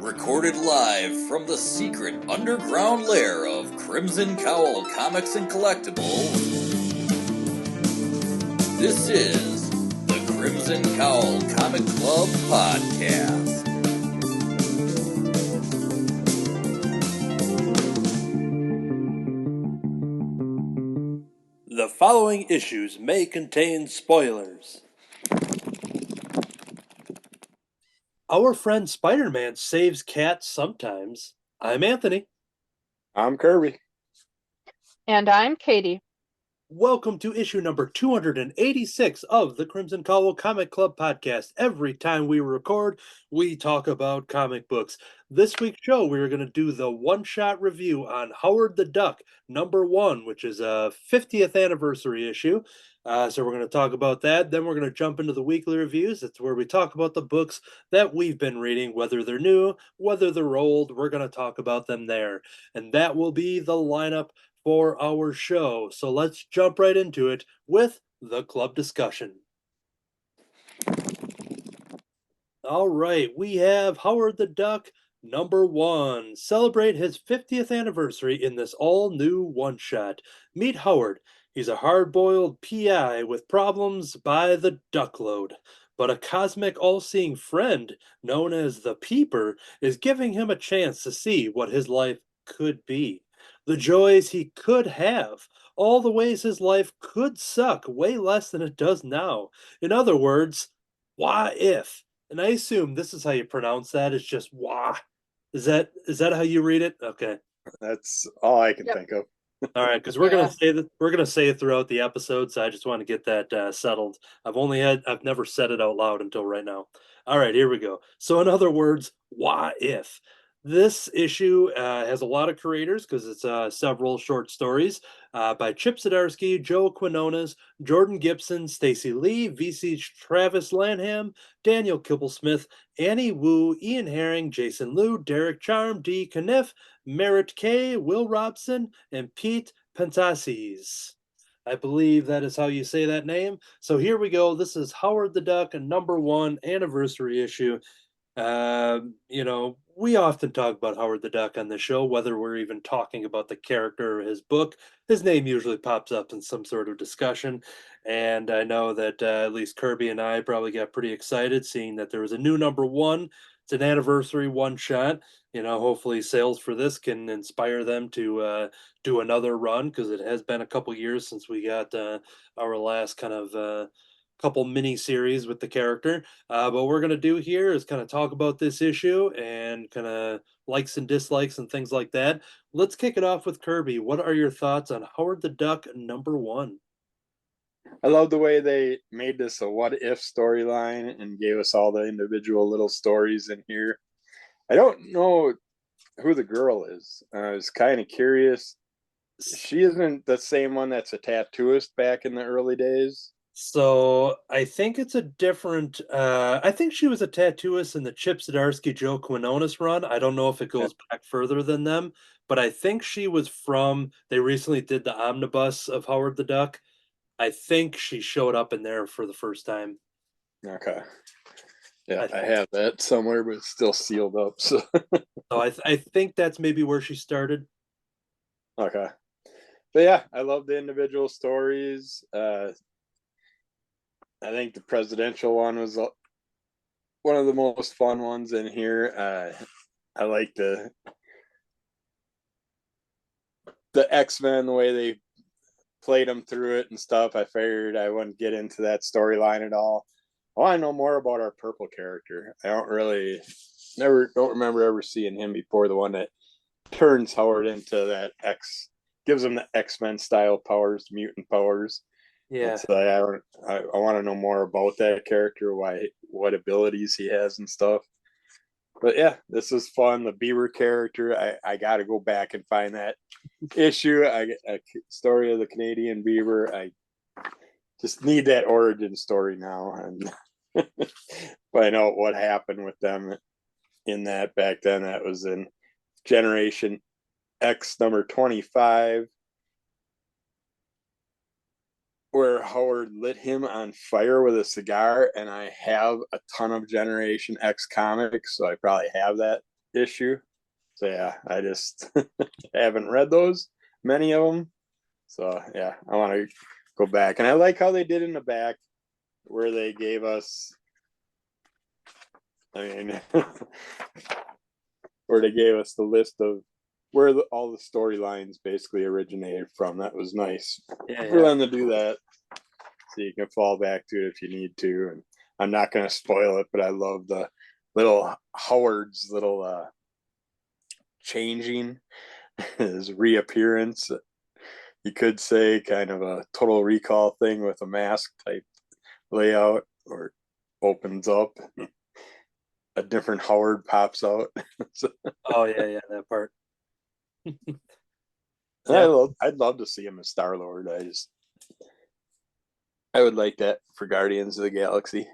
recorded live from the secret underground lair of Crimson Cowl Comics and Collectibles. This is the Crimson Cowl Comic Club Podcast. The following issues may contain spoilers. Our friend Spider-Man saves cats sometimes. I'm Anthony. I'm Kerby. And I'm Katie. Welcome to issue number 286 of the Crimson Cowl Comic Club Podcast. Every time we record, we talk about comic books. This week's show, we're going to do the one-shot review on Howard the Duck, number 1, which is a 50th anniversary issue. So we're going to talk about that. Then we're going to jump into the weekly reviews. It's where we talk about the books that we've been reading, whether they're new, whether they're old. We're going to talk about them there. And that will be the lineup for our show. So let's jump right into it with the club discussion. All right, we have Howard the Duck, number 1. Celebrate his 50th anniversary in this all-new one-shot. Meet Howard. He's a hard-boiled PI with problems by the duckload. But a cosmic all-seeing friend, known as the Peeper, is giving him a chance to see what his life could be. The joys he could have, all the ways his life could suck way less than it does now. In other words, why if? And I assume this is how you pronounce that. It's just wah. Is that how you read it? Okay. That's all I can think of. All right, because we're gonna say it throughout the episode, so I just want to get that settled. I've never said it out loud until right now. All right, here we go. So in other words, why if? This issue has a lot of creators because it's several short stories by Chip Zdarsky, Joe Quinones, Jordan Gibson, Stacey Lee, VC Travis Lanham, Daniel Kibblesmith, Annie Wu, Ian Herring, Jason Liu, Derek Charm, D. Kniff, Merritt K., Will Robson, and Pete Pantases. I believe that is how you say that name. So here we go. This is Howard the Duck, a number 1 anniversary issue. We often talk about Howard the Duck on the show, whether we're even talking about the character or his book. His name usually pops up in some sort of discussion. And I know that at least Kerby and I probably got pretty excited seeing that there was a new number 1. It's an anniversary one shot. Hopefully sales for this can inspire them to do another run, because it has been a couple years since we got our last kind of couple mini series with the character. But what we're going to do here is kind of talk about this issue and kind of likes and dislikes and things like that. Let's kick it off with Kerby. What are your thoughts on Howard the Duck number 1? I love the way they made this a what if storyline and gave us all the individual little stories in here. I don't know who the girl is. I was kind of curious. She isn't the same one that's a tattooist back in the early days. So I think it's a different. I think she was a tattooist in the Chip Zdarsky Joe Quinones run. I don't know if it goes back further than them, but I think she was from. They recently did the omnibus of Howard the Duck. I think she showed up in there for the first time. Okay. Yeah, I have that somewhere, but it's still sealed up. So, I think that's maybe where she started. Okay. But yeah, I love the individual stories. I think the presidential one was one of the most fun ones in here. I like the X-Men, the way they played them through it and stuff. I figured I wouldn't get into that storyline at all. I want to know more about our purple character. I don't remember ever seeing him before. The one that turns Howard into that gives him the X-Men style powers, mutant powers. Yeah. So I want to know more about that character, what abilities he has and stuff. But yeah, this is fun. The Beaver character, I got to go back and find that issue. A story of the Canadian Beaver. I just need that origin story now and find out what happened with them in that back then. That was in Generation X number 25. Where Howard lit him on fire with a cigar, and I have a ton of Generation X comics, so I probably have that issue. So yeah, I just haven't read those, many of them. So yeah, I want to go back, and I like how they did in the back where they gave us, I mean, where they gave us the list of where all the storylines basically originated from. That was nice for them to do that, so you can fall back to it if you need to. And I'm not going to spoil it, but I love the little Howard's little changing, his reappearance. You could say kind of a Total Recall thing with a mask type layout, or opens up, a different Howard pops out. So, Oh yeah, that part. I'd love to see him as Star-Lord. I would like that for Guardians of the Galaxy.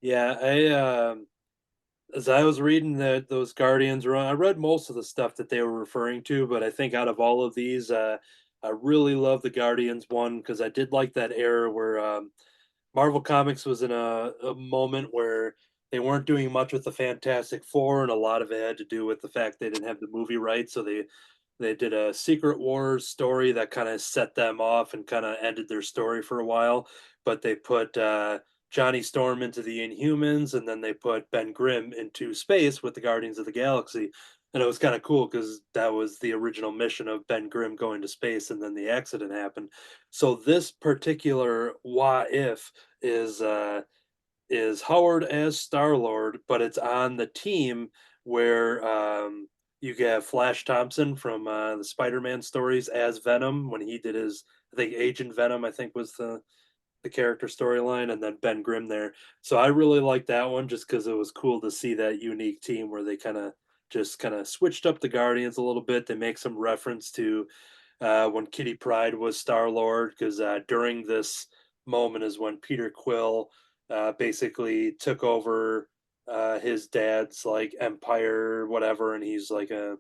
Yeah, as I was reading those Guardians run, I read most of the stuff that they were referring to, but I think out of all of these, I really love the Guardians one because I did like that era where Marvel Comics was in a moment where they weren't doing much with the Fantastic Four, and a lot of it had to do with the fact they didn't have the movie rights, so they did a Secret Wars story that kind of set them off and kind of ended their story for a while. But they put Johnny Storm into the Inhumans, and then they put Ben Grimm into space with the Guardians of the Galaxy. And it was kind of cool because that was the original mission of Ben Grimm going to space, and then the accident happened. So this particular "What If" is Howard as Star-Lord, but it's on the team where you have Flash Thompson from the Spider-Man stories as Venom when he did his, I think Agent Venom, I think was the character storyline, and then Ben Grimm there. So I really like that one just because it was cool to see that unique team where they kind of switched up the Guardians a little bit. They make some reference to when Kitty Pryde was Star-Lord, because during this moment is when Peter Quill basically took over his dad's like empire, whatever, and he's like a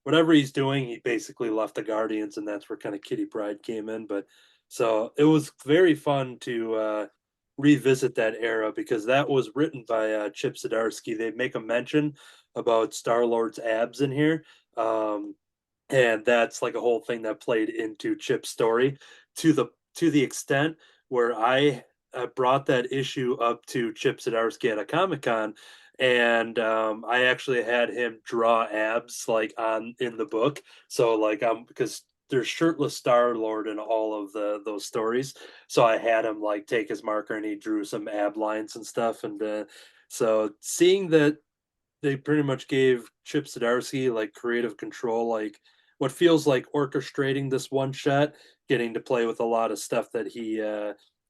whatever he's doing, he basically left the Guardians, and that's where kind of Kitty Pryde came in. But so it was very fun to revisit that era because that was written by Chip Zdarsky. They make a mention about Star Lord's abs in here. And that's like a whole thing that played into Chip's story to the extent where I brought that issue up to Chip Zdarsky at a Comic Con, and I actually had him draw abs like on in the book. So like because there's shirtless Star Lord in all of those stories, so I had him like take his marker and he drew some ab lines and stuff, and so seeing that they pretty much gave Chip Zdarsky like creative control, like what feels like orchestrating this one shot, getting to play with a lot of stuff that he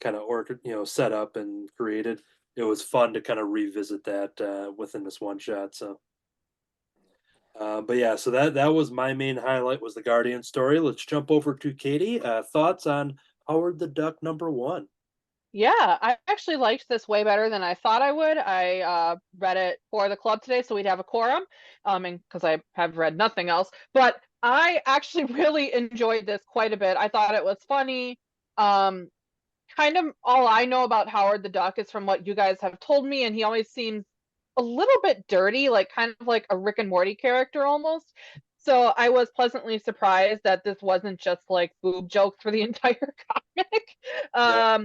kind of set up and created. It was fun to kind of revisit that within this one shot. So, but yeah, so that was my main highlight was the Guardian story. Let's jump over to Katie. Thoughts on Howard the Duck #1? Yeah, I actually liked this way better than I thought I would. I read it for the club today, so we'd have a quorum, and because I have read nothing else. But I actually really enjoyed this quite a bit. I thought it was funny. Um, kind of all I know about Howard the Duck is from what you guys have told me, and he always seems a little bit dirty, like kind of like a Rick and Morty character almost. So I was pleasantly surprised that this wasn't just like boob jokes for the entire comic. Yeah.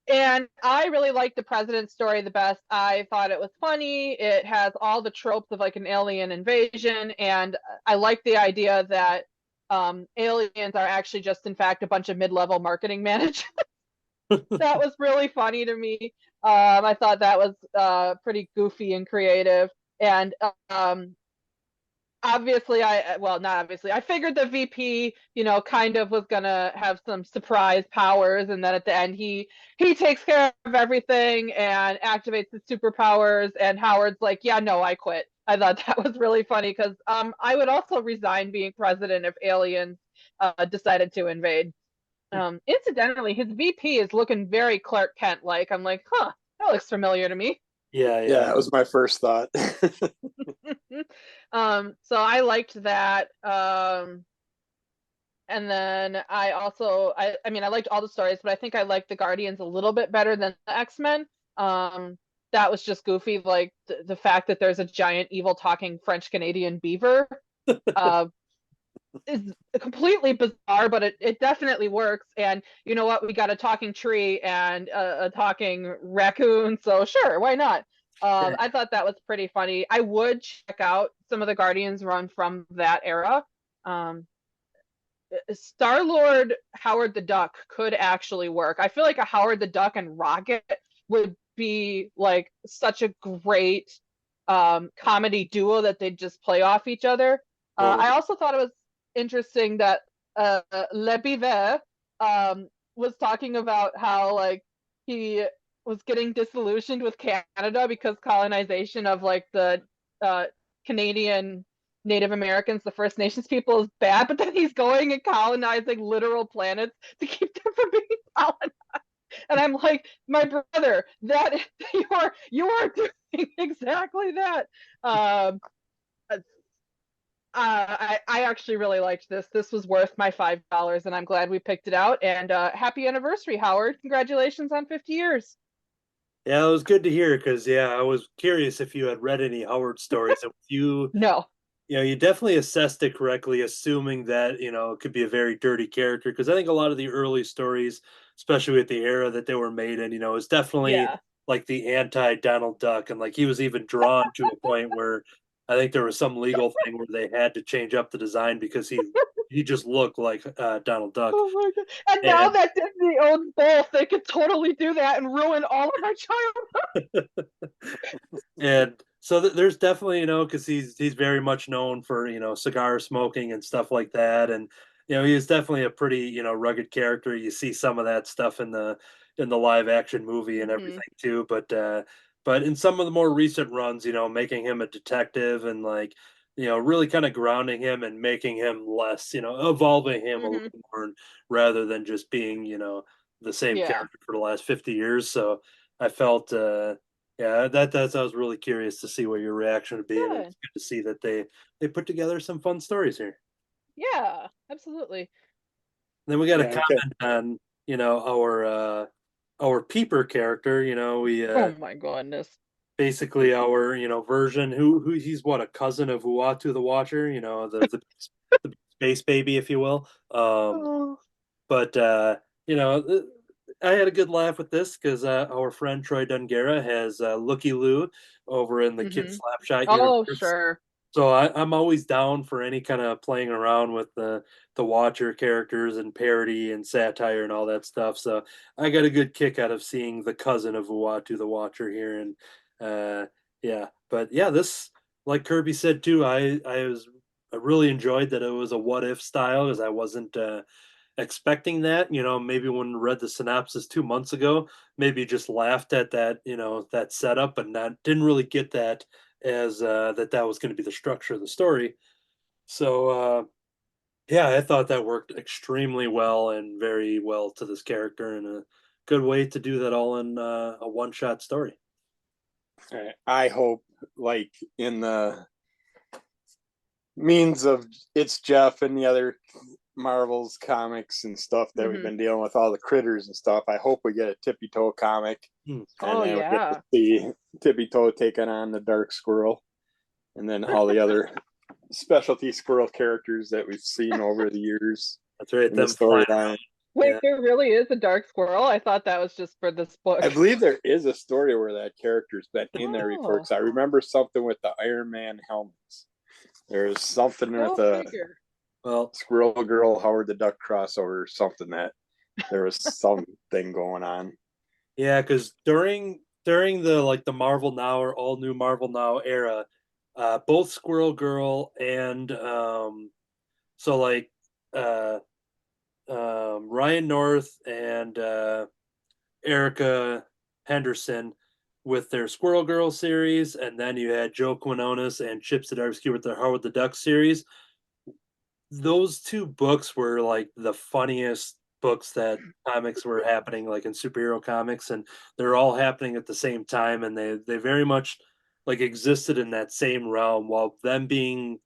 And I really liked the president's story the best. I thought it was funny. It has all the tropes of like an alien invasion, and I like the idea that aliens are actually just in fact a bunch of mid-level marketing managers. That was really funny to me. I thought that was pretty goofy and creative. And obviously not obviously, I figured the VP, kind of was gonna have some surprise powers, and then at the end he takes care of everything and activates his superpowers, and Howard's like, yeah, no, I quit. I thought that was really funny because I would also resign being president if aliens decided to invade. Incidentally, his VP is looking very Clark Kent like. I'm like, huh, that looks familiar to me. Yeah. That was my first thought. So I liked that. And then I mean, I liked all the stories, but I think I liked the Guardians a little bit better than the X-Men. that was just goofy. Like the fact that there's a giant evil talking French Canadian beaver is completely bizarre, but it definitely works. And you know what? We got a talking tree and a talking raccoon, so sure, why not? I thought that was pretty funny. I would check out some of the Guardians run from that era. Star-Lord Howard the Duck could actually work. I feel like a Howard the Duck and Rocket would be like such a great comedy duo that they'd just play off each other. I also thought it was interesting that Le Bivet was talking about how like he was getting disillusioned with Canada because colonization of like the Canadian Native Americans, the First Nations people, is bad, but then he's going and colonizing literal planets to keep them from being colonized. And I'm like, my brother, that you are doing exactly that. I actually really liked this. This was worth my $5, and I'm glad we picked it out. And happy anniversary, Howard! Congratulations on 50 years. Yeah, it was good to hear because I was curious if you had read any Howard stories. And No. You definitely assessed it correctly, assuming that, it could be a very dirty character. Because I think a lot of the early stories, especially with the era that they were made in, is definitely like the anti Donald Duck. And like he was even drawn to a point where I think there was some legal thing where they had to change up the design because he just looked like Donald Duck. Oh my God. And now that Disney owns both, they could totally do that and ruin all of our childhood. And so there's definitely, because he's very much known for, cigar smoking and stuff like that. And, he's definitely a pretty, rugged character. You see some of that stuff in the live action movie and everything too. But in some of the more recent runs, making him a detective and like, really kind of grounding him and making him less, evolving him a little more rather than just being, the same character for the last 50 years. So I felt, I was really curious to see what your reaction would be, and it's good to see that they put together some fun stories here. Yeah, absolutely. Then we got a comment on our Peeper character. We oh my goodness, basically our version who he's a cousin of Uatu the Watcher. The space baby, if you will. But I had a good laugh with this because our friend Troy Dungara has Looky Loo over in the Kid Slapshot universe. Oh, sure. So I'm always down for any kind of playing around with the Watcher characters and parody and satire and all that stuff. So I got a good kick out of seeing the cousin of Uatu the Watcher here. And this, like Kerby said too, I really enjoyed that it was a what if style because I wasn't expecting that. Maybe when I read the synopsis 2 months ago, maybe just laughed at that, that setup, but didn't really get that as that was going to be the structure of the story. So I thought that worked extremely well and very well to this character, and a good way to do that all in a one-shot story. I hope, like in the means of it's Jeff and the other Marvel's comics and stuff that we've been dealing with, all the critters and stuff. I hope we get a Tippy Toe comic, and then we get to see Tippy Toe taking on the Dark Squirrel, and then all the other specialty squirrel characters that we've seen over the years. That's right. The storyline. Wait, there really is a Dark Squirrel? I thought that was just for this book. I believe there is a story where that character's been in there before. Because I remember something with the Iron Man helmets. There's something with the Squirrel Girl Howard the Duck crossover or something that there was something going on. Yeah, because during the Marvel Now or all new Marvel Now era, both Squirrel Girl and Ryan North and Erica Henderson with their Squirrel Girl series, and then you had Joe Quinones and Chip Zdarsky with their Howard the Duck series. Those two books were like the funniest books that comics were happening, like in superhero comics, and they're all happening at the same time, and they very much like existed in that same realm while them being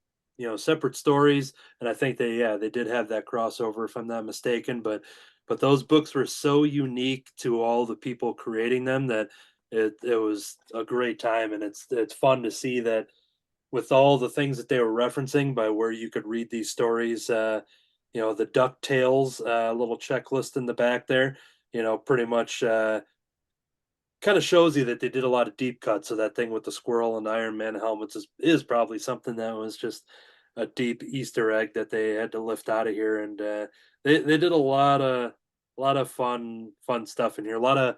separate stories. And I think they did have that crossover, if I'm not mistaken, but those books were so unique to all the people creating them that it was a great time, and it's fun to see that with all the things that they were referencing by where you could read these stories. The DuckTales little checklist in the back there. Pretty much kind of shows you that they did a lot of deep cuts. So that thing with the squirrel and Iron Man helmets is probably something that was just a deep Easter egg that they had to lift out of here. And they did a lot of fun stuff in here. A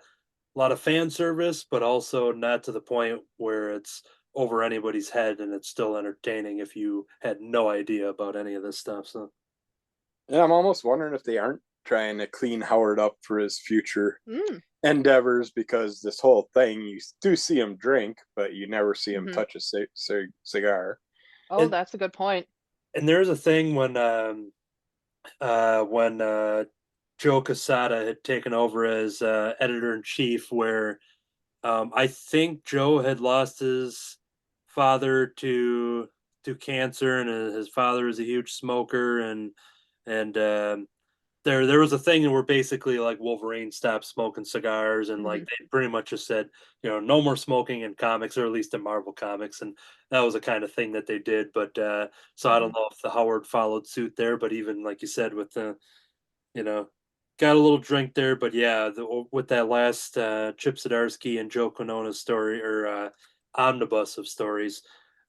lot of fan service, but also not to the point where it's over anybody's head, and it's still entertaining if you had no idea about any of this stuff. So Yeah, I'm almost wondering if they aren't trying to clean Howard up for his future Mm. endeavors, because this whole thing, you do see him drink, but you never see him Mhm. touch a cigar. Oh, And- that's a good point. and there's a thing when Joe Quesada had taken over as editor in chief, where I think Joe had lost his father to cancer, and his father is a huge smoker, and there was a thing where basically like Wolverine stopped smoking cigars, and like they pretty much just said, no more smoking in comics, or at least in Marvel comics, and that was the kind of thing that they did. But so I don't know if the Howard followed suit there, but even like you said with the you know got a little drink there. But yeah, with that last Chip Zdarsky and Joe Quinones story, or omnibus of stories,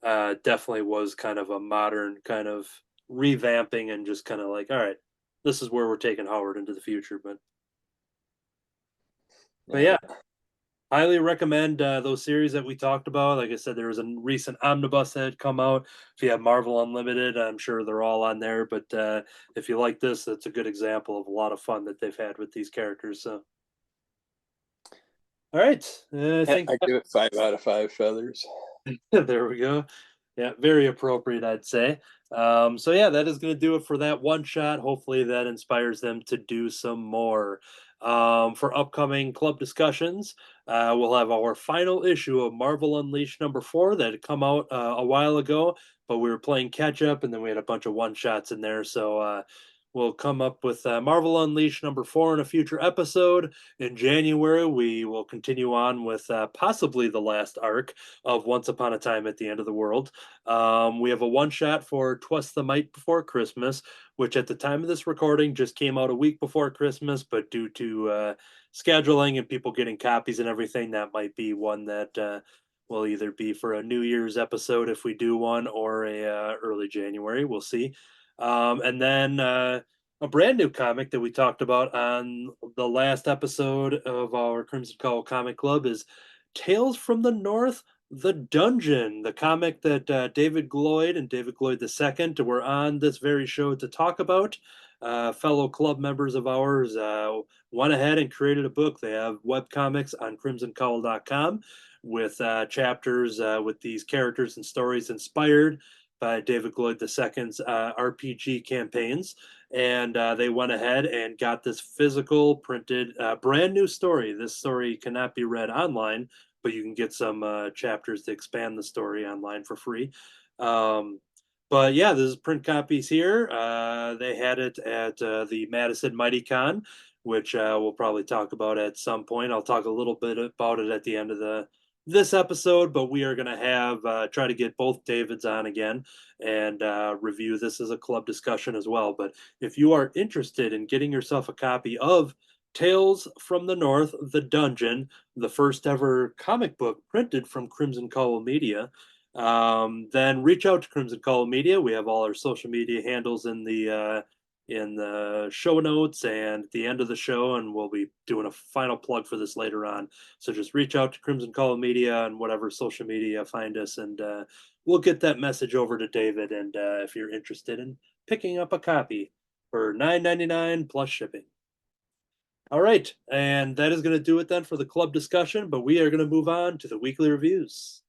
definitely was kind of a modern kind of revamping, and just kind of like, all right, this is where we're taking Howard into the future. But yeah, highly recommend those series that we talked about. Like I said, there was a recent omnibus that had come out. If you have Marvel Unlimited, I'm sure they're all on there. But if you like this, that's a good example of a lot of fun that they've had with these characters. So, all right, I think I give it 5 out of 5 feathers. there we go. Yeah, very appropriate, I'd say. So yeah, that is going to do it for that one shot. Hopefully, that inspires them to do some more. For upcoming club discussions, we'll have our final issue of Marvel Unleashed #4 that had come out a while ago, but we were playing catch up, and then we had a bunch of one shots in there. So we'll come up with Marvel Unleashed #4 in a future episode. In January, we will continue on with possibly the last arc of Once Upon a Time at the End of the World. We have a one shot for Twas the Night Before Christmas, which at the time of this recording just came out a week before Christmas, but due to scheduling and people getting copies and everything, that might be one that will either be for a New Year's episode if we do one, or a early January. We'll see. And then a brand new comic that we talked about on the last episode of our Crimson Cowl Comic Club is Tales from the North, The Dungeon, the comic that David Gloyd and David Gloyd II were on this very show to talk about. Fellow club members of ours went ahead and created a book. They have webcomics on crimsoncowl.com with chapters with these characters and stories inspired by David Gloyd II's RPG campaigns. And they went ahead and got this physical printed brand new story. This story cannot be read online, but you can get some chapters to expand the story online for free. But yeah, there's print copies here. They had it at the Madison Mighty Con, which we'll probably talk about at some point. I'll talk a little bit about it at the end of this episode, but we are going to have try to get both Davids on again and review this as a club discussion as well. But if you are interested in getting yourself a copy of Tales from the North, The Dungeon, the first ever comic book printed from Crimson Cowl Media, then reach out to Crimson Cowl Media. We have all our social media handles in the show notes and at the end of the show, and we'll be doing a final plug for this later on. So just reach out to Crimson Cowl Media on whatever social media find us, and we'll get that message over to David. And if you're interested in picking up a copy for $9.99 plus shipping. All right, and that is going to do it then for the club discussion, but we are going to move on to the weekly reviews.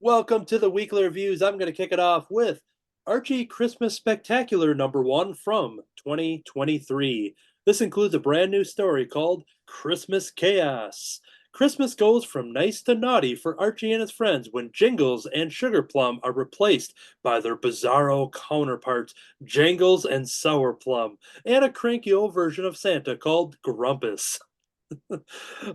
Welcome to the weekly reviews. I'm going to kick it off with Archie Christmas Spectacular #1 from 2023. This includes a brand new story called Christmas Chaos. Christmas goes from nice to naughty for Archie and his friends when Jingles and Sugar Plum are replaced by their bizarro counterparts, Jangles and Sour Plum, and a cranky old version of Santa called Grumpus.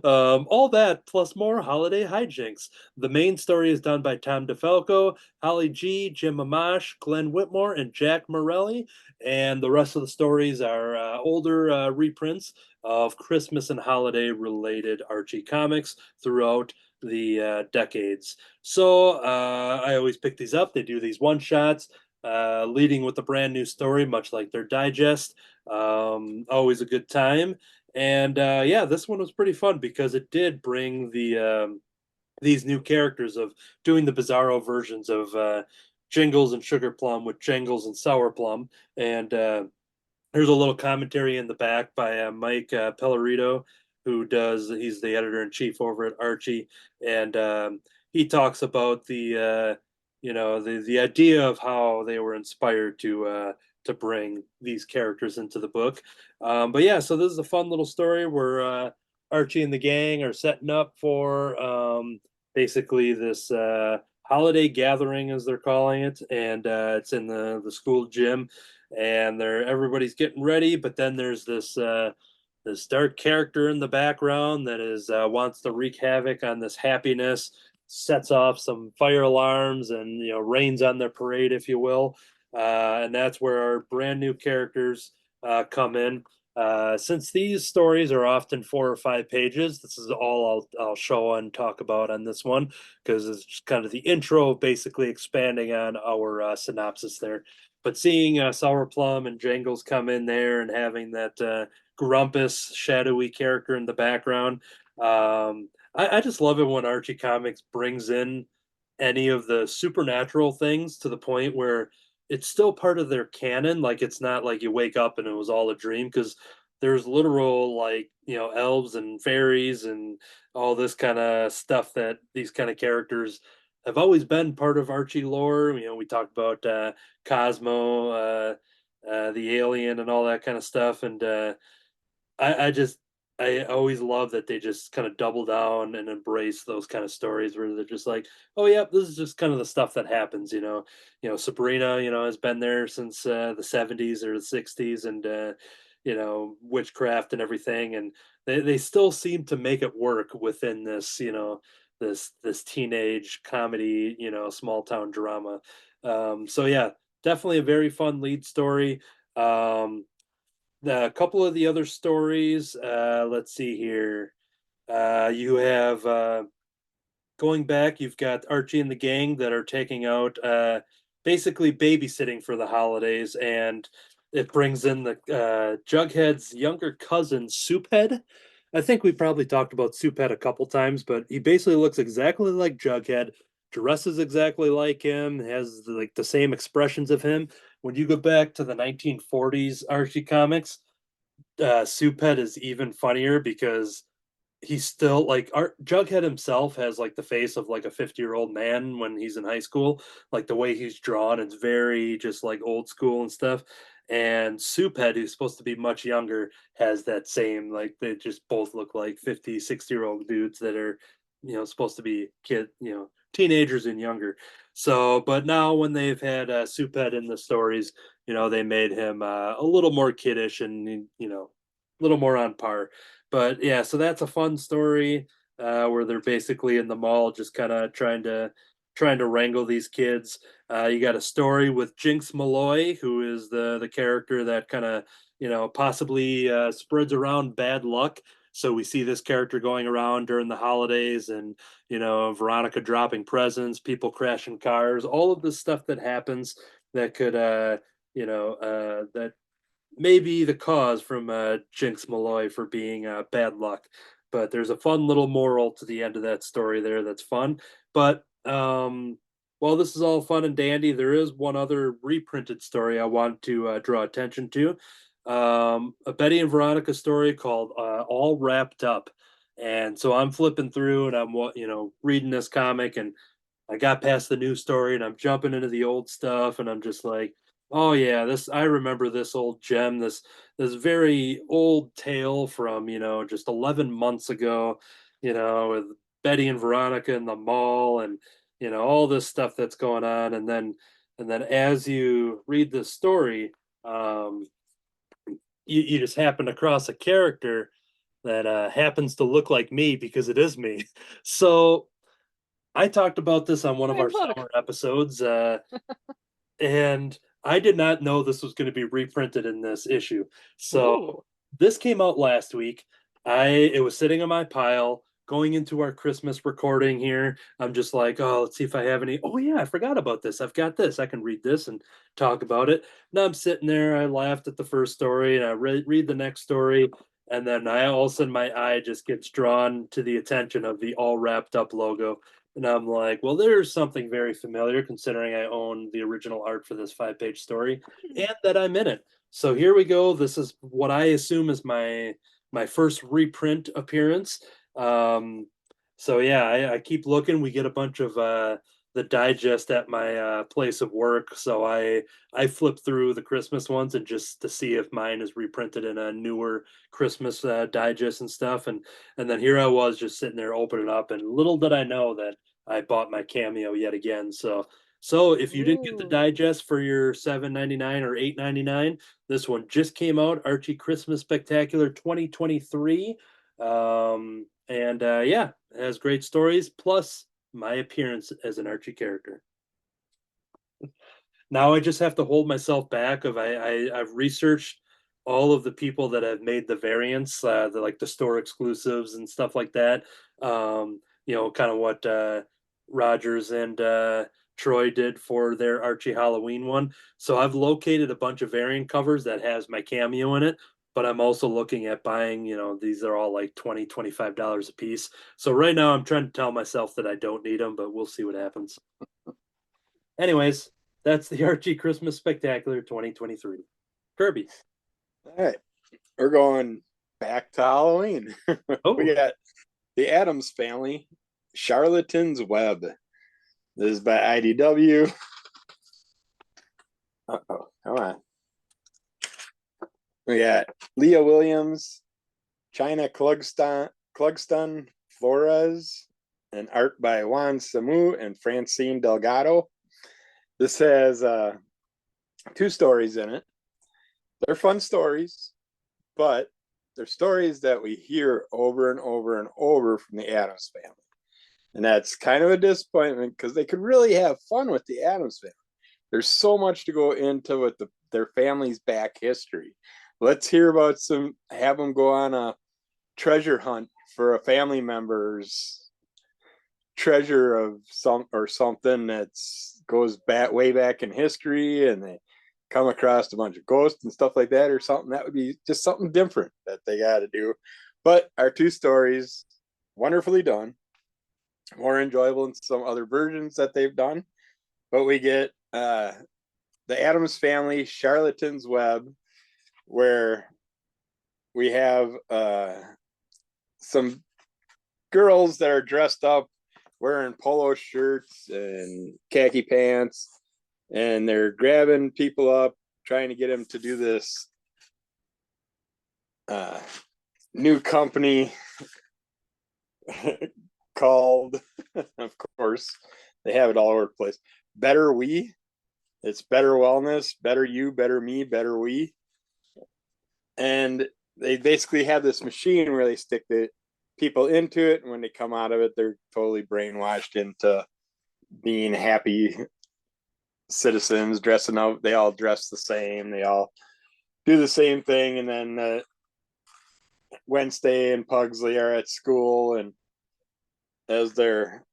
All that plus more holiday hijinks. The main story is done by Tom DeFalco, Holly G, Jim Amash, Glenn Whitmore, and Jack Morelli. And the rest of the stories are older reprints of Christmas and holiday related Archie comics throughout the decades. So I always pick these up. They do these one shots, leading with a brand new story, much like their digest. Always a good time. And yeah, this one was pretty fun because it did bring these new characters of doing the bizarro versions of Jingles and Sugar Plum with Jingles and Sour Plum. And there's a little commentary in the back by Mike Pellerito, he's the editor in chief over at Archie, and he talks about the idea of how they were inspired to bring these characters into the book. But yeah, so this is a fun little story where Archie and the gang are setting up for basically this holiday gathering, as they're calling it, and it's in the school gym, and everybody's getting ready, but then there's this dark character in the background that is wants to wreak havoc on this happiness, sets off some fire alarms, and rains on their parade, if you will. And that's where our brand new characters come in. Since these stories are often 4 or 5 pages, this is all I'll show and talk about on this one, because it's just kind of the intro, basically expanding on our synopsis there. But seeing Sour Plum and Jangles come in there and having that grumpus, shadowy character in the background, I just love it when Archie Comics brings in any of the supernatural things to the point where it's still part of their canon. Like, it's not like you wake up and it was all a dream, because there's literal, like, elves and fairies and all this kind of stuff that these kind of characters have always been part of Archie lore. We talked about Cosmo, the alien, and all that kind of stuff. And I always love that they just kind of double down and embrace those kind of stories where they're just like, oh yeah, this is just kind of the stuff that happens. Sabrina, has been there since the 70s or the 60s, and witchcraft and everything, and they still seem to make it work within this, this teenage comedy, small town drama. So yeah, definitely a very fun lead story. A couple of the other stories, let's see here. You have going back, you've got Archie and the gang that are taking out basically babysitting for the holidays, and it brings in the Jughead's younger cousin, Souphead. I think we probably talked about Souphead a couple times, but he basically looks exactly like Jughead, dresses exactly like him, has the same expressions of him. When you go back to the 1940s Archie comics, Souphead is even funnier because he's still like Jughead himself has like the face of like a 50-year-old man when he's in high school. Like, the way he's drawn, it's very just like old school and stuff. And Souphead, who's supposed to be much younger, has that same, like, they just both look like 50, 60-year-old dudes that are, supposed to be teenagers and younger. So, but now when they've had Souphead in the stories, they made him a little more kiddish and, a little more on par. But yeah, so that's a fun story where they're basically in the mall, just kind of trying to wrangle these kids. You got a story with Jinx Malloy, who is the character that kind of possibly spreads around bad luck. So we see this character going around during the holidays, and Veronica dropping presents, people crashing cars, all of this stuff that happens that could that may be the cause from Jinx Malloy for being bad luck. But there's a fun little moral to the end of that story there that's fun. But while this is all fun and dandy, there is one other reprinted story I want to draw attention to. A Betty and Veronica story called All Wrapped Up. And so I'm flipping through and I'm reading this comic, and I got past the new story and I'm jumping into the old stuff, and I'm just like, oh yeah, I remember this old gem, this very old tale from, just 11 months ago, with Betty and Veronica in the mall, and all this stuff that's going on. And then as you read this story, you just happen across a character that happens to look like me because it is me. So I talked about this on one of our summer episodes, and I did not know this was going to be reprinted in this issue. So this came out last week. It was sitting on my pile going into our Christmas recording here. I'm just like, oh, let's see if I have any. Oh yeah, I forgot about this. I've got this. I can read this and talk about it. Now I'm sitting there. I laughed at the first story and I read the next story. And then all of a sudden my eye just gets drawn to the attention of the all wrapped up logo. And I'm like, well, there's something very familiar considering I own the original art for this 5-page story and that I'm in it. So here we go. This is what I assume is my first reprint appearance. So yeah, I keep looking. We get a bunch of the digest at my place of work. So I flip through the Christmas ones and just to see if mine is reprinted in a newer Christmas digest and stuff. And then here I was just sitting there opening up, and little did I know that I bought my cameo yet again. So if you didn't get the digest for your $7.99 or $8.99, this one just came out, Archie Christmas Spectacular 2023. And yeah, it has great stories, plus my appearance as an Archie character. Now I just have to hold myself back. I've researched all of the people that have made the variants, the store exclusives and stuff like that. Kind of what Rogers and Troy did for their Archie Halloween one. So I've located a bunch of variant covers that has my cameo in it, but I'm also looking at buying, these are all like $20, $25 a piece. So right now I'm trying to tell myself that I don't need them, but we'll see what happens. Anyways, that's the Archie Christmas Spectacular 2023. Kerby. All right. We're going back to Halloween. We got the Addams Family, Charlatan's Web. This is by IDW. Uh-oh, come on. We got Leah Williams, China Clugston Flores, and art by Juan Samu and Francine Delgado. This has 2 stories in it. They're fun stories, but they're stories that we hear over and over and over from the Addams Family. And that's kind of a disappointment because they could really have fun with the Addams Family. There's so much to go into with their family's back history. Let's hear about have them go on a treasure hunt for a family member's treasure of something that's goes way back in history, and they come across a bunch of ghosts and stuff like that, or something that would be just something different that they got to do. But our 2 stories, wonderfully done, more enjoyable than some other versions that they've done. But we get the Addams Family, Charlatan's Web, where we have some girls that are dressed up wearing polo shirts and khaki pants, and they're grabbing people up, trying to get them to do this new company called, of course, they have it all over the place, Better We. It's better wellness, better you, better me, better we. And they basically have this machine where they stick the people into it, and when they come out of it, they're totally brainwashed into being happy citizens, dressing up. They all dress the same, they all do the same thing. And then Wednesday and Pugsley are at school, and as they're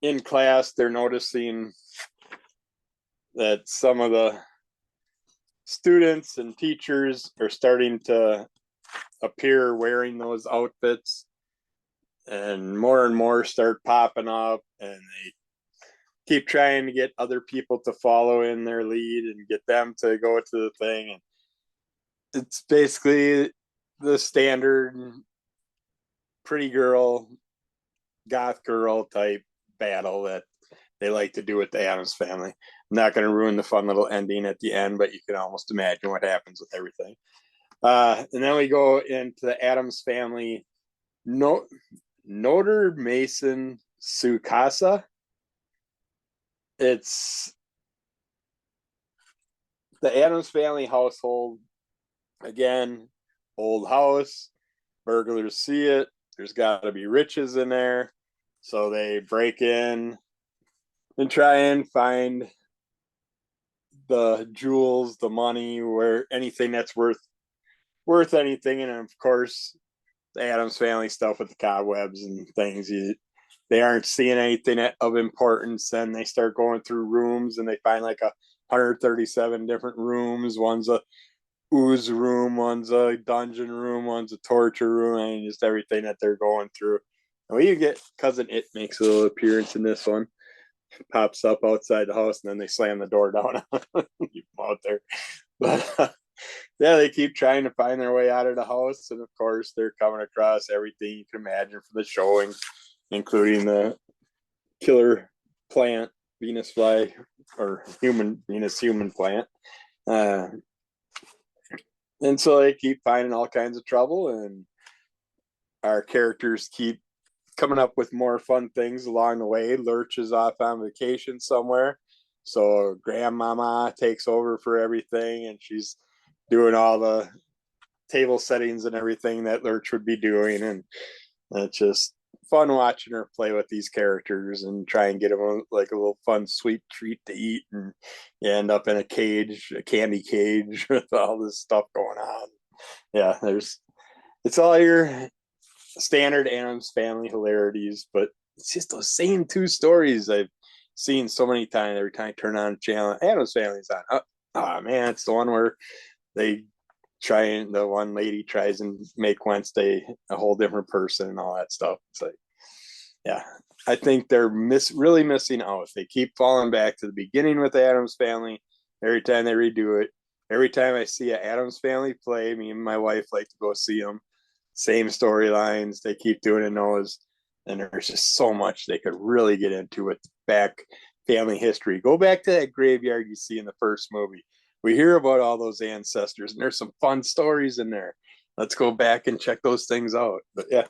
in class, they're noticing that some of the students and teachers are starting to appear wearing those outfits, and more start popping up, and they keep trying to get other people to follow in their lead and get them to go to the thing. And it's basically the standard pretty girl, goth girl type battle that they like to do with the Addams Family. I'm not going to ruin the fun little ending at the end, but you can almost imagine what happens with everything. And then we go into the Addams Family, Notre Mason Sukasa. It's the Addams Family household. Again, old house. Burglars see it. There's got to be riches in there. So they break in and try and find the jewels, the money, where anything that's worth anything. And of course, the Addams family stuff with the cobwebs and things. They aren't seeing anything of importance. Then they start going through rooms and they find like 137 different rooms. One's a ooze room, one's a dungeon room, one's a torture room, and just everything that they're going through. And we get Cousin It makes a little appearance in this one. Pops up outside the house and then they slam the door down keep them out there. But yeah, they keep trying to find their way out of the house, and of course they're coming across everything you can imagine from the showing, including the killer plant, Venus fly, or Venus human plant. And so they keep finding all kinds of trouble, and our characters keep coming up with more fun things along the way. Lurch is off on vacation somewhere, so grandmama takes over for everything, and she's doing all the table settings and everything that Lurch would be doing, and it's just fun watching her play with these characters and try and get them like a little fun sweet treat to eat, and you end up in a candy cage with all this stuff going on. Yeah, it's all your standard Addams family hilarities, but it's just those same two stories I've seen so many times. Every time I turn on a channel, Addams Family's on. Oh man, it's the one where the one lady tries and make Wednesday a whole different person and all that stuff. It's like, yeah, I think they're really missing out. They keep falling back to the beginning with the Addams Family every time they redo it. Every time I see an Addams Family play, me and my wife like to go see them. Same storylines. They keep doing those, and there's just so much they could really get into with back family history. Go back to that graveyard you see in the first movie. We hear about all those ancestors, and there's some fun stories in there. Let's go back and check those things out. But yeah,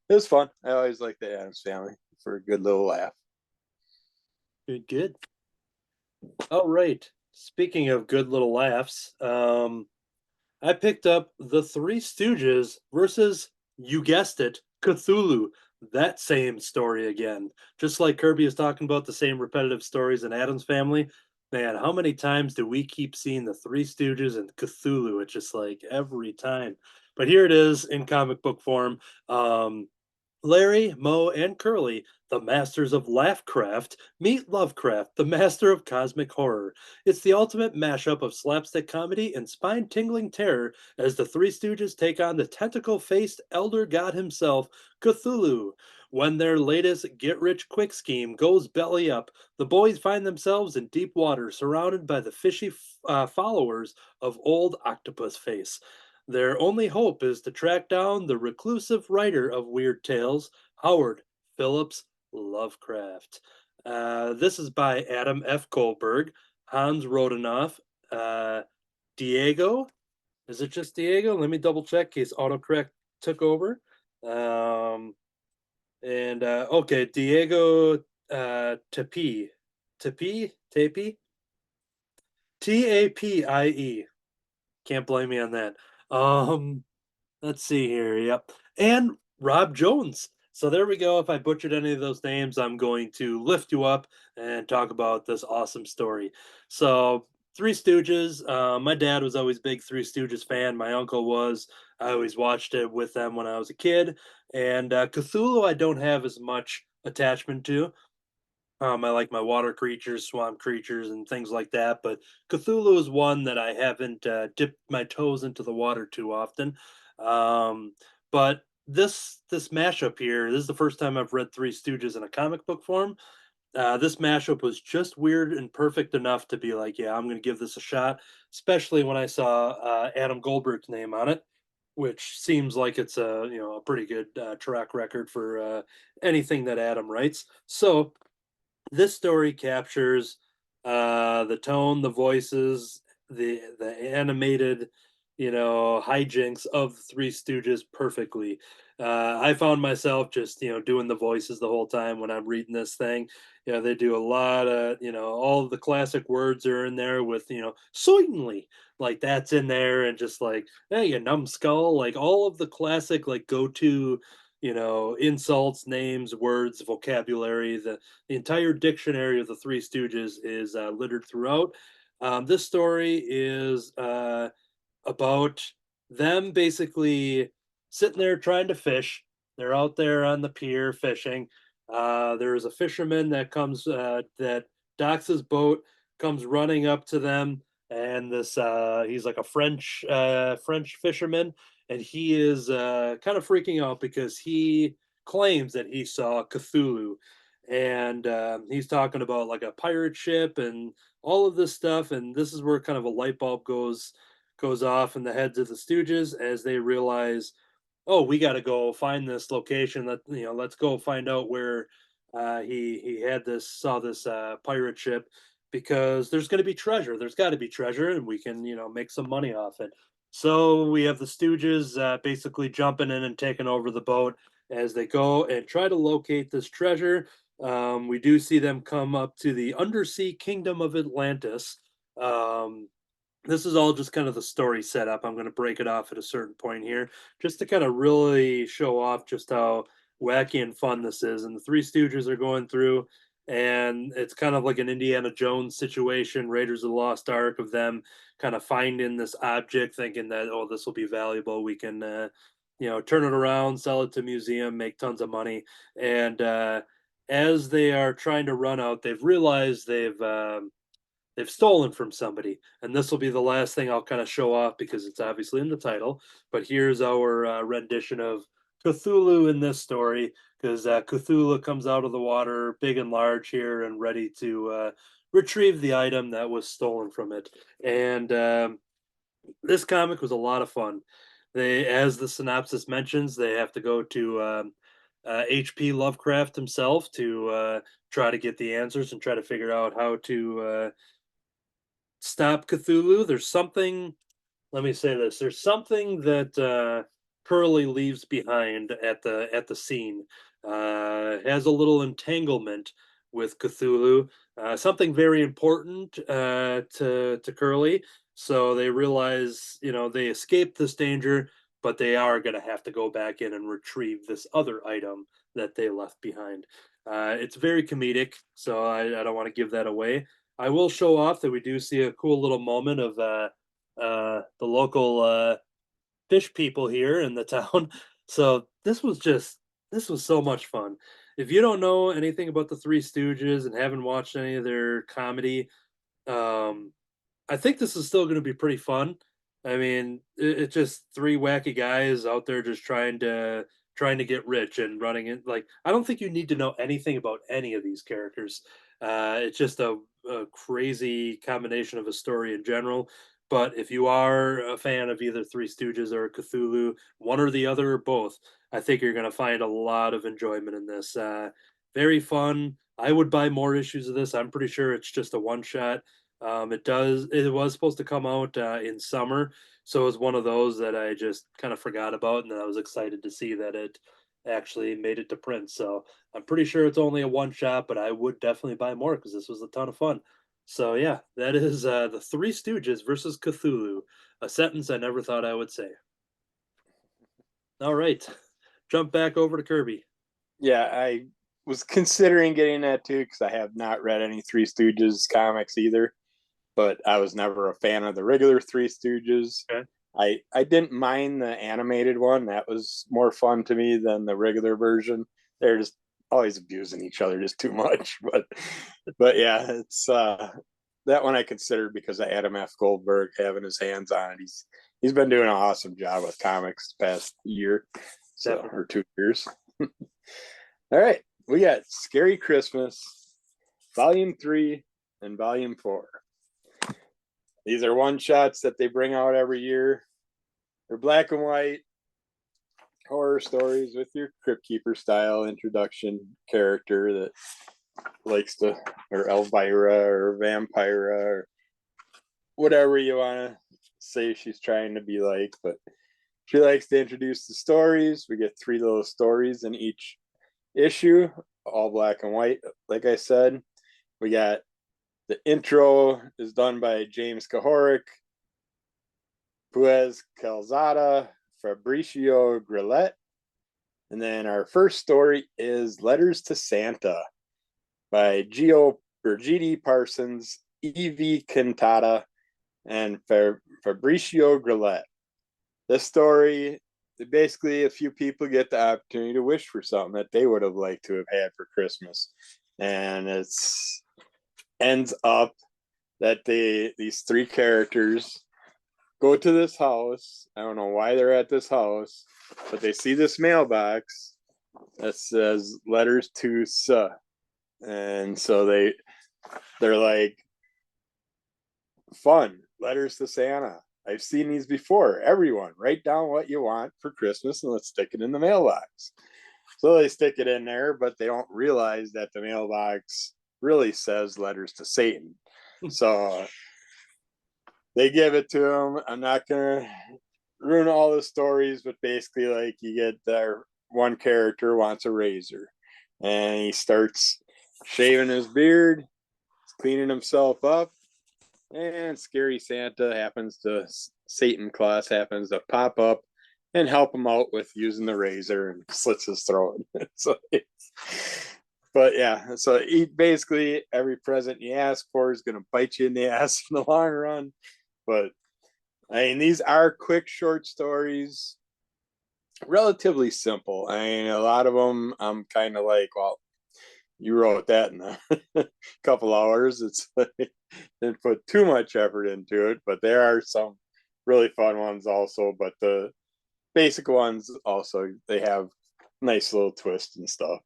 it was fun. I always like the Addams Family for a good little laugh. Good. All right. Speaking of good little laughs, I picked up The Three Stooges versus, you guessed it, Cthulhu. That same story again. Just like Kerby is talking about the same repetitive stories in Addams Family. Man, how many times do we keep seeing the Three Stooges and Cthulhu? It's just like every time. But here it is in comic book form. Larry, Moe, and Curly, the masters of Laughcraft, meet Lovecraft, the master of cosmic horror. It's the ultimate mashup of slapstick comedy and spine-tingling terror as the Three Stooges take on the tentacle-faced elder god himself, Cthulhu. When their latest get-rich-quick scheme goes belly up, the boys find themselves in deep water surrounded by the fishy followers of old Octopus Face. Their only hope is to track down the reclusive writer of weird tales, Howard Phillips Lovecraft. This is by Adam F. Goldberg, Hans Rodenoff, Diego. Is it just Diego? Let me double check in case autocorrect took over. Okay, Diego Tapie. Tapie? Tapie. Can't blame me on that. Let's see here. Yep. And Rob Jones. So there we go. If I butchered any of those names, I'm going to lift you up and talk about this awesome story. So Three Stooges. My dad was always a big Three Stooges fan. My uncle was. I always watched it with them when I was a kid. And Cthulhu, I don't have as much attachment to. I like my water creatures, swamp creatures, and things like that. But Cthulhu is one that I haven't dipped my toes into the water too often. But this mashup here, this is the first time I've read Three Stooges in a comic book form. This mashup was just weird and perfect enough to be like, yeah, I'm going to give this a shot. Especially when I saw Adam Goldberg's name on it, which seems like it's a pretty good track record for anything that Adam writes. So this story captures the tone, the voices, the animated hijinks of the Three Stooges perfectly. I found myself just doing the voices the whole time when I'm reading this thing. They do a lot of all of the classic words are in there with certainly, like that's in there, and just like, hey, you numbskull, like all of the classic like go-to insults, names, words, vocabulary. The entire dictionary of the Three Stooges is littered throughout. This story is about them basically sitting there trying to fish. They're out there on the pier fishing. There's a fisherman that comes that docks his boat, comes running up to them, and this he's like a French fisherman, and he is kind of freaking out because he claims that he saw Cthulhu, and he's talking about like a pirate ship and all of this stuff, and this is where kind of a light bulb goes off in the heads of the Stooges as they realize, oh, we got to go find this location. Let's go find out where he had this saw this pirate ship, because there's going to be treasure. There's got to be treasure, and we can make some money off it. So we have the Stooges basically jumping in and taking over the boat as they go and try to locate this treasure. We do see them come up to the undersea kingdom of Atlantis. This is all just kind of the story setup. I'm going to break it off at a certain point here, just to kind of really show off just how wacky and fun this is. And the Three Stooges are going through, and it's kind of like an Indiana Jones situation, Raiders of the Lost Ark, of them kind of finding this object, thinking that, oh, this will be valuable. We can, turn it around, sell it to museum, make tons of money. And as they are trying to run out, they've realized they've stolen from somebody, and this will be the last thing I'll kind of show off because it's obviously in the title. But here's our rendition of Cthulhu in this story, because Cthulhu comes out of the water big and large here and ready to retrieve the item that was stolen from it. And this comic was a lot of fun. As the synopsis mentions, they have to go to H.P. Lovecraft himself to try to get the answers and try to figure out how to stop Cthulhu. There's something, let me say this, there's something that Curly leaves behind at the scene. Has a little entanglement with Cthulhu, something very important to Curly. So they realize, they escaped this danger, but they are going to have to go back in and retrieve this other item that they left behind. It's very comedic, so I don't want to give that away. I will show off that we do see a cool little moment of the local fish people here in the town. So this was so much fun. If you don't know anything about the Three Stooges and haven't watched any of their comedy, I think this is still going to be pretty fun. I mean, it's just three wacky guys out there just trying to get rich and running it. Like, I don't think you need to know anything about any of these characters. It's just a crazy combination of a story in general. But if you are a fan of either Three Stooges or Cthulhu, one or the other or both, I think you're going to find a lot of enjoyment in this. Very fun. I would buy more issues of this. I'm pretty sure it's just a one shot. It was supposed to come out in summer, so it was one of those that I just kind of forgot about, and then I was excited to see that it actually made it to print. So I'm pretty sure it's only a one shot, but I would definitely buy more because this was a ton of fun. So yeah, that is the Three Stooges versus Cthulhu, a sentence I never thought I would say. All right, jump back over to Kerby. Yeah, I was considering getting that too because I have not read any Three Stooges comics either, but I was never a fan of the regular Three Stooges. Okay. I didn't mind the animated one. That was more fun to me than the regular version. They're just always abusing each other just too much. But yeah, it's that one I considered because of Adam F. Goldberg having his hands on it. He's been doing an awesome job with comics the past year, or 2 years. All right, we got Scary Christmas, Volume 3 and Volume 4. These are one shots that they bring out every year. They're black and white horror stories with your Crypt Keeper style introduction character that likes to, or Elvira or Vampira or whatever you want to say she's trying to be like, but she likes to introduce the stories. We get 3 little stories in each issue, all black and white. Like I said, we got the intro is done by James Kahoric, Puez Calzada, Fabricio Grillet. And then our first story is Letters to Santa by GD Parsons, E.V. Cantata, and Fabricio Grillet. This story, basically a few people get the opportunity to wish for something that they would have liked to have had for Christmas. And it's ends up that these 3 characters go to this house. I don't know why they're at this house, but they see this mailbox that says letters to Sa. And so they're like, fun, letters to Santa. I've seen these before. Everyone, write down what you want for Christmas and let's stick it in the mailbox. So they stick it in there, but they don't realize that the mailbox really says letters to Satan. So they give it to him. I'm not going to ruin all the stories, but basically, like, you get there, one character wants a razor and he starts shaving his beard, cleaning himself up, and scary Satan Claus happens to pop up and help him out with using the razor and slits his throat. But yeah, so basically every present you ask for is going to bite you in the ass in the long run. But I mean, these are quick, short stories, relatively simple. I mean, a lot of them I'm kind of like, well, you wrote that in a couple hours. It's like, didn't put too much effort into it, but there are some really fun ones also. But the basic ones also, they have nice little twists and stuff.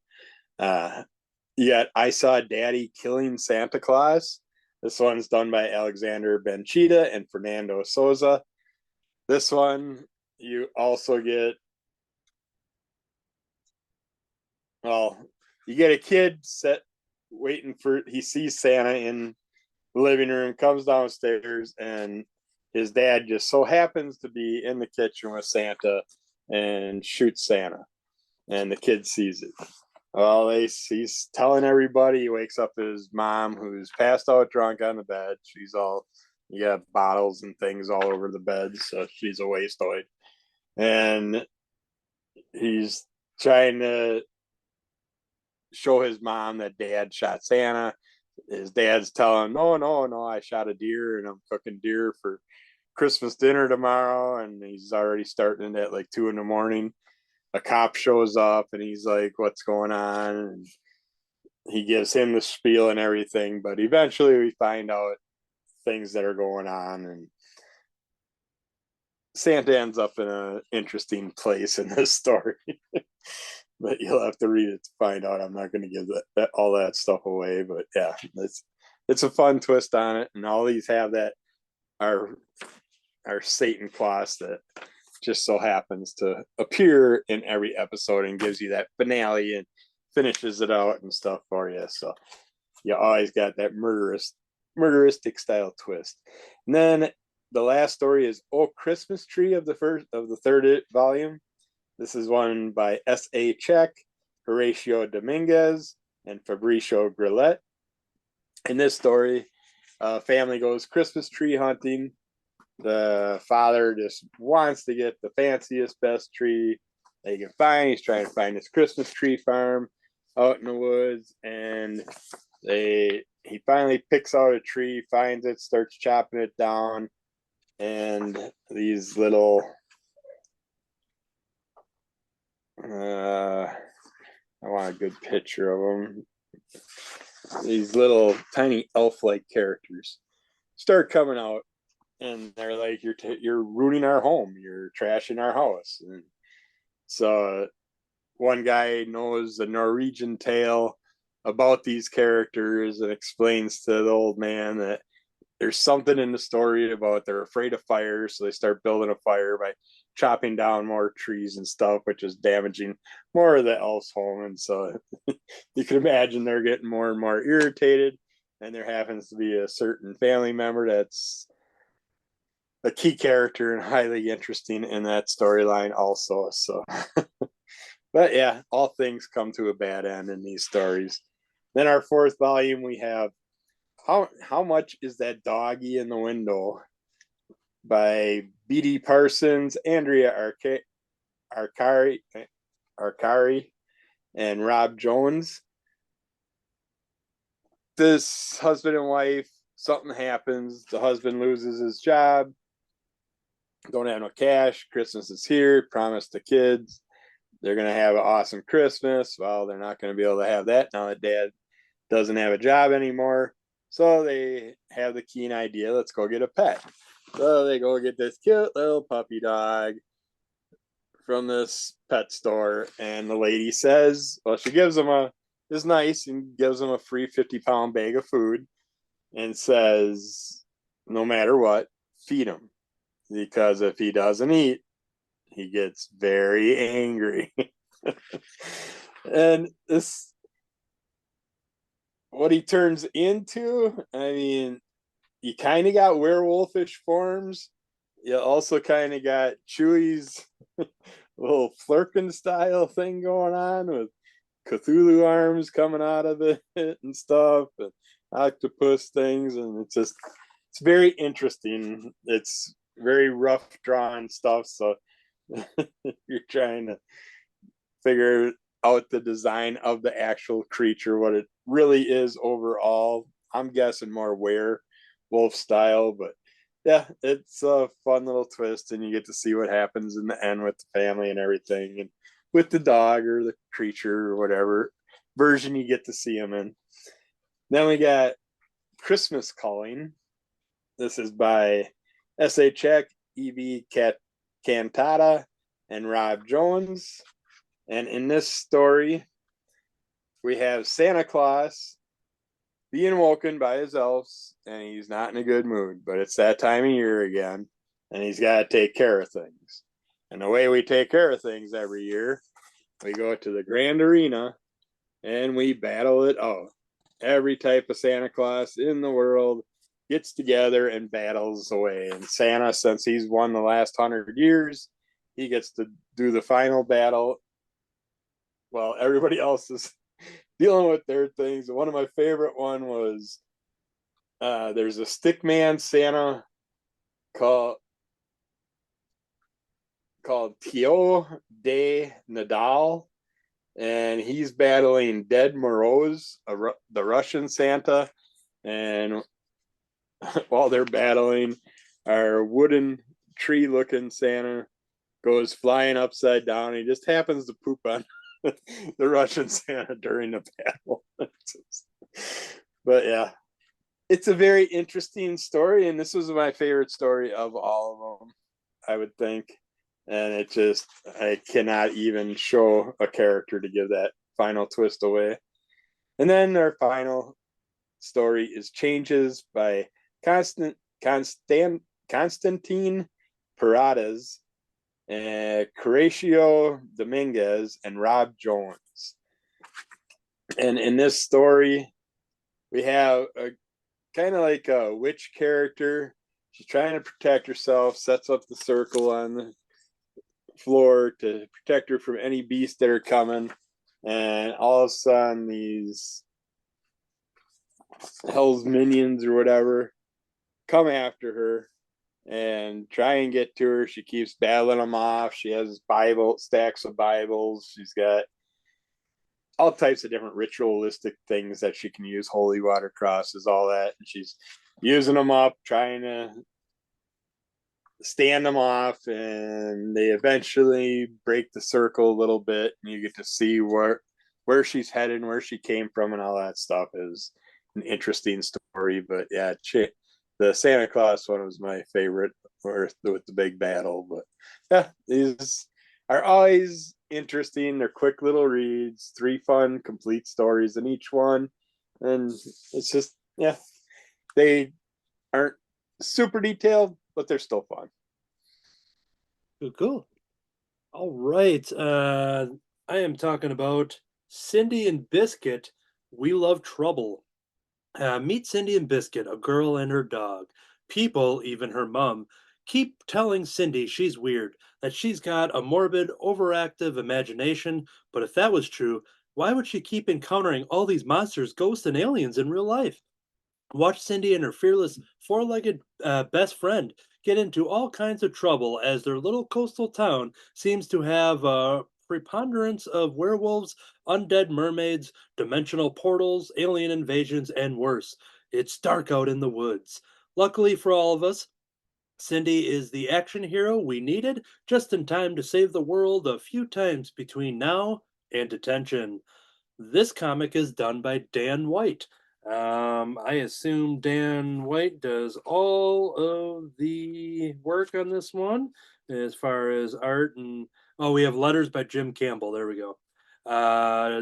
Yet I Saw Daddy Killing Santa Claus. This one's done by Alexander Benchita and Fernando Souza. This one, you also get, well, you get a kid waiting for, he sees Santa in the living room, comes downstairs, and his dad just so happens to be in the kitchen with Santa and shoots Santa. And the kid sees it. Well, he's telling everybody. He wakes up his mom, who's passed out drunk on the bed. She's all, you got bottles and things all over the bed, so she's a wasteoid. And he's trying to show his mom that dad shot Santa. His dad's telling him, no, I shot a deer and I'm cooking deer for Christmas dinner tomorrow. And he's already starting at like 2 a.m. A cop shows up and he's like, what's going on? And he gives him the spiel and everything, but eventually we find out things that are going on, and Santa ends up in an interesting place in this story. But you'll have to read it to find out. I'm not going to give all that stuff away, but yeah, it's a fun twist on it, and all these have that are Satan Claus that just so happens to appear in every episode and gives you that finale and finishes it out and stuff for you. So you always got that murderistic style twist. And then the last story is Oh Christmas Tree of the third volume. This is one by S.A. Check, Horatio Dominguez, and Fabricio Grillet. In this story, a family goes Christmas tree hunting. The father just wants to get the fanciest, best tree they can find. He's trying to find his Christmas tree farm out in the woods, and he finally picks out a tree, finds it, starts chopping it down, and these little I want a good picture of them. These little tiny elf-like characters start coming out. And they're like, you're ruining our home. You're trashing our house. And so one guy knows the Norwegian tale about these characters and explains to the old man that there's something in the story about they're afraid of fire. So they start building a fire by chopping down more trees and stuff, which is damaging more of the elf's home. And so you can imagine they're getting more and more irritated. And there happens to be a certain family member that's a key character and highly interesting in that storyline also. So, but yeah, all things come to a bad end in these stories. Then our fourth volume, we have how much is that doggy in the window by B.D. Parsons, Andrea Arcari, and Rob Jones. This husband and wife, something happens. The husband loses his job. Don't have no cash. Christmas is here. Promise the kids they're going to have an awesome Christmas. Well, they're not going to be able to have that now that dad doesn't have a job anymore. So they have the keen idea, let's go get a pet. So they go get this cute little puppy dog from this pet store. And the lady says, well, she gives him is nice and gives him a free 50-pound bag of food and says, no matter what, feed him. Because if he doesn't eat, he gets very angry. And this, what he turns into, I mean, you kind of got werewolfish forms. You also kind of got Chewie's little Flurkin style thing going on with Cthulhu arms coming out of it and stuff, and octopus things, and it's very interesting. It's very rough drawn stuff, so you're trying to figure out the design of the actual creature, what it really is overall. I'm guessing more werewolf style, but yeah, it's a fun little twist, and you get to see what happens in the end with the family and everything, and with the dog or the creature or whatever version you get to see him in. Then we got Christmas Calling. This is by S.A. Check, E.B. Cantata, and Rob Jones. And in this story, we have Santa Claus being woken by his elves, and he's not in a good mood, but it's that time of year again, and he's got to take care of things. And the way we take care of things every year, we go to the Grand Arena and we battle it out. Every type of Santa Claus in the world gets together and battles away. And Santa, since he's won the last 100 years, he gets to do the final battle while everybody else is dealing with their things. One of my favorite one was there's a stickman Santa called Tio de Nadal, and he's battling Dead Moroz, the Russian Santa. And while they're battling, our wooden tree looking Santa goes flying upside down. He just happens to poop on the Russian Santa during the battle. But yeah, it's a very interesting story, and this was my favorite story of all of them, I would think. And I cannot even show a character to give that final twist away. And then our final story is Changes by Constantine Paredes, Horatio Dominguez, and Rob Jones. And in this story, we have a kind of like a witch character. She's trying to protect herself, sets up the circle on the floor to protect her from any beasts that are coming, and all of a sudden these hell's minions or whatever come after her and try and get to her. She keeps battling them off. She has stacks of Bibles. She's got all types of different ritualistic things that she can use, holy water crosses, all that, and she's using them up, trying to stand them off, and they eventually break the circle a little bit, and you get to see where she's headed, where she came from, and all that stuff. Is an interesting story. But yeah, the Santa Claus one was my favorite, with the big battle. But yeah, these are always interesting. They're quick little reads, 3 fun complete stories in each one, and it's just, yeah, they aren't super detailed, but they're still fun. Cool. All right. I am talking about Cindy and Biscuit, We Love Trouble. Meet Cindy and Biscuit, a girl and her dog. People, even her mom, keep telling Cindy she's weird, that she's got a morbid, overactive imagination, but if that was true, why would she keep encountering all these monsters, ghosts, and aliens in real life? Watch Cindy and her fearless four-legged best friend get into all kinds of trouble as their little coastal town seems to have a preponderance of werewolves, undead mermaids, dimensional portals, alien invasions, and worse. It's dark out in the woods. Luckily for all of us, Cindy is the action hero we needed just in time to save the world a few times between now and detention. This comic is done by Dan White. I assume Dan White does all of the work on this one as far as art and oh, we have letters by Jim Campbell. There we go.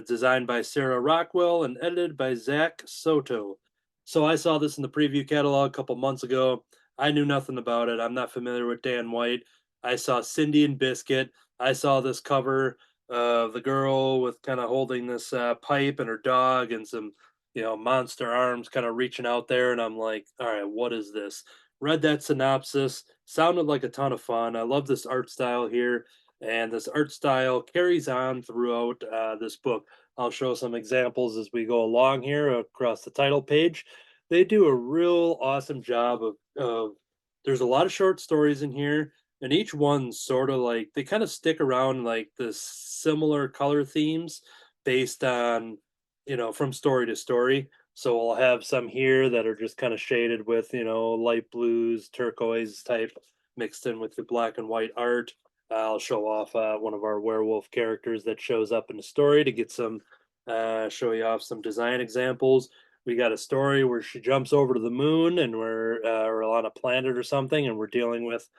Designed by Sarah Rockwell and edited by Zach Soto. So I saw this in the preview catalog a couple months ago. I knew nothing about it. I'm not familiar with Dan White. I saw Cindy and Biscuit. I saw this cover of the girl with kind of holding this pipe and her dog and some monster arms kind of reaching out there, and I'm like, all right, what is this? Read that synopsis, sounded like a ton of fun. I love this art style here, and this art style carries on throughout this book. I'll show some examples as we go along here across the title page. They do a real awesome job of there's a lot of short stories in here, and each one sort of like they kind of stick around like the similar color themes based on from story to story. So I'll have some here that are just kind of shaded with light blues, turquoise type mixed in with the black and white art. I'll show off one of our werewolf characters that shows up in the story to get some show you off some design examples. We got a story where she jumps over to the moon and we're on a planet or something, and we're dealing with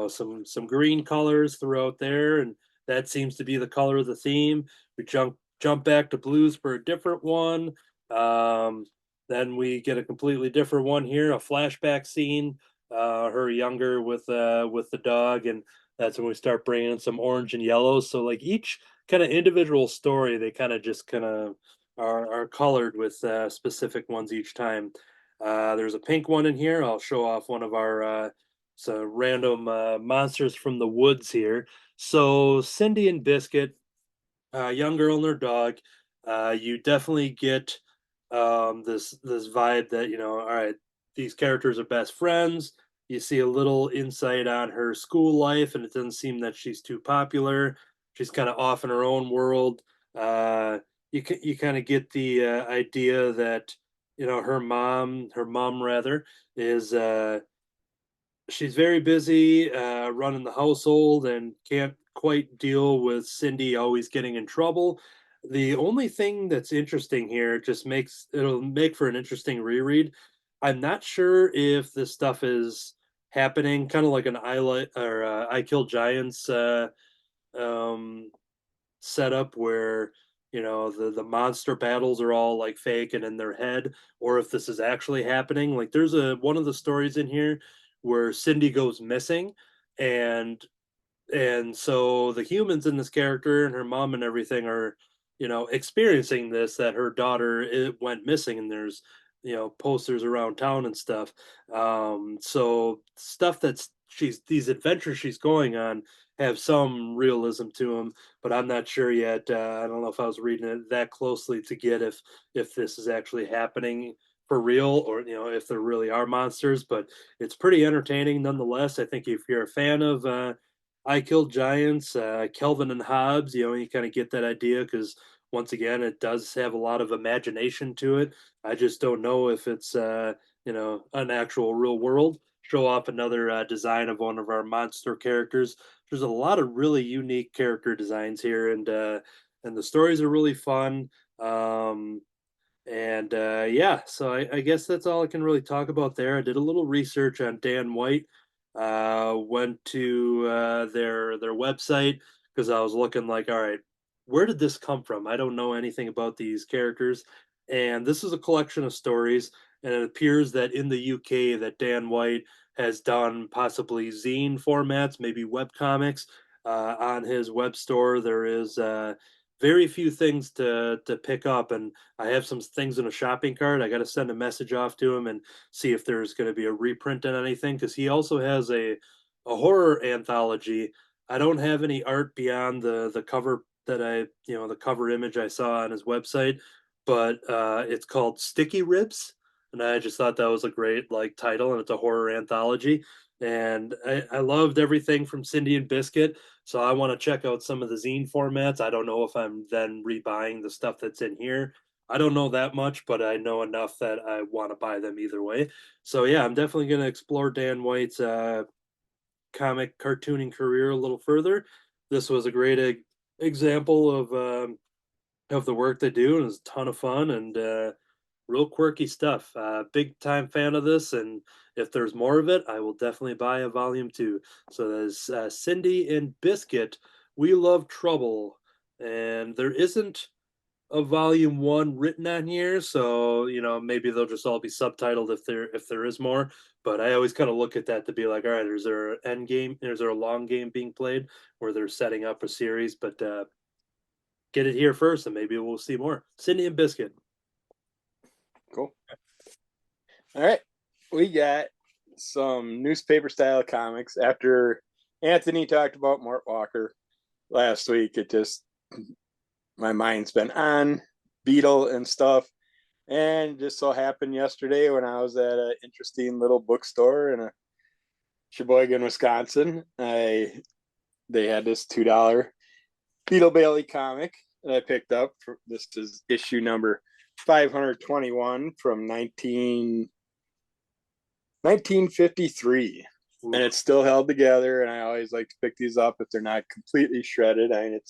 some green colors throughout there, and that seems to be the color of the theme. We jump back to blues for a different one. Then we get a completely different one here, a flashback scene, her younger with the dog, and that's when we start bringing in some orange and yellow. So like each kind of individual story, they kind of just kind of are colored with specific ones each time. There's a pink one in here. I'll show off one of our so random monsters from the woods here. So Cindy and Biscuit, young girl and their dog. You definitely get this vibe that all right, these characters are best friends. You see a little insight on her school life, and it doesn't seem that she's too popular. She's kind of off in her own world. You kind of get the idea that her mom rather is she's very busy running the household and can't quite deal with Cindy always getting in trouble. The only thing that's interesting here just it'll make for an interesting reread. I'm not sure if this stuff is happening, kind of like an I Kill Giants um, setup where the monster battles are all like fake and in their head, or if this is actually happening. Like there's one of the stories in here where Cindy goes missing, and so the humans in this character and her mom and everything are experiencing this, that her daughter went missing, and there's posters around town and stuff. So stuff that's she's these adventures she's going on have some realism to them, but I'm not sure yet. I don't know if I was reading it that closely to get if this is actually happening for real, or if there really are monsters. But it's pretty entertaining nonetheless. I think if you're a fan of I Killed Giants, Kelvin and Hobbes, you kind of get that idea, because once again, it does have a lot of imagination to it. I just don't know if it's an actual real world. Show off another design of one of our monster characters. There's a lot of really unique character designs here, and the stories are really fun. And yeah, so I guess that's all I can really talk about there. I did a little research on Dan White. Went to their website because I was looking like, all right, where did this come from? I don't know anything about these characters, and this is a collection of stories. And it appears that in the UK, that Dan White has done possibly zine formats, maybe web comics. On his web store, there is very few things to pick up, and I have some things in a shopping cart. I got to send a message off to him and see if there's going to be a reprint on anything, because he also has a horror anthology. I don't have any art beyond the cover that the cover image I saw on his website, but it's called Sticky Ribs, and I just thought that was a great like title, and it's a horror anthology. And I loved everything from Cindy and Biscuit, so I want to check out some of the zine formats. I don't know if I'm then rebuying the stuff that's in here. I don't know that much, but I know enough that I want to buy them either way. So yeah, I'm definitely going to explore Dan White's comic cartooning career a little further. This was a great example of the work they do, and it was a ton of fun and real quirky stuff. Big time fan of this, and if there's more of it, I will definitely buy a volume 2. So there's Cindy and Biscuit. We Love Trouble, and there isn't a volume 1 written on here, so maybe they'll just all be subtitled if there is more. But I always kind of look at that to be like, all right, is there an end game? Is there a long game being played where they're setting up a series? But get it here first, and maybe we'll see more. Cindy and Biscuit. Cool. All right. We got some newspaper style comics. After Anthony talked about Mort Walker last week, it just, my mind's been on Beetle and stuff. And just so happened yesterday when I was at an interesting little bookstore in Sheboygan, Wisconsin, they had this $2 Beetle Bailey comic that I picked up. This is issue number 521 from 1953. Ooh. And it's still held together, and I always like to pick these up if they're not completely shredded. I mean,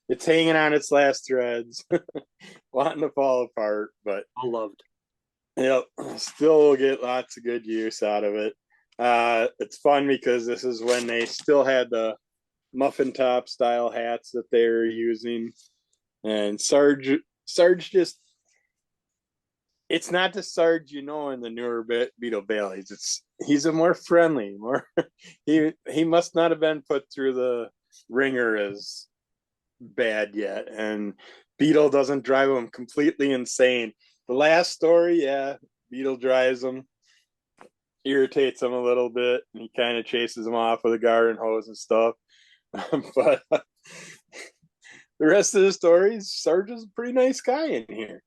it's hanging on its last threads, wanting to fall apart, but all loved. Still will get lots of good use out of it. It's fun because this is when they still had the muffin top style hats that they were using, and Sarge just, it's not the Sarge in the newer Beetle Baileys. He's a more friendly, he must not have been put through the ringer as bad yet, and Beetle doesn't drive him completely insane. The last story, yeah, Beetle drives him, irritates him a little bit, and he kind of chases him off with a garden hose and stuff. But the rest of the stories, Sarge is a pretty nice guy in here.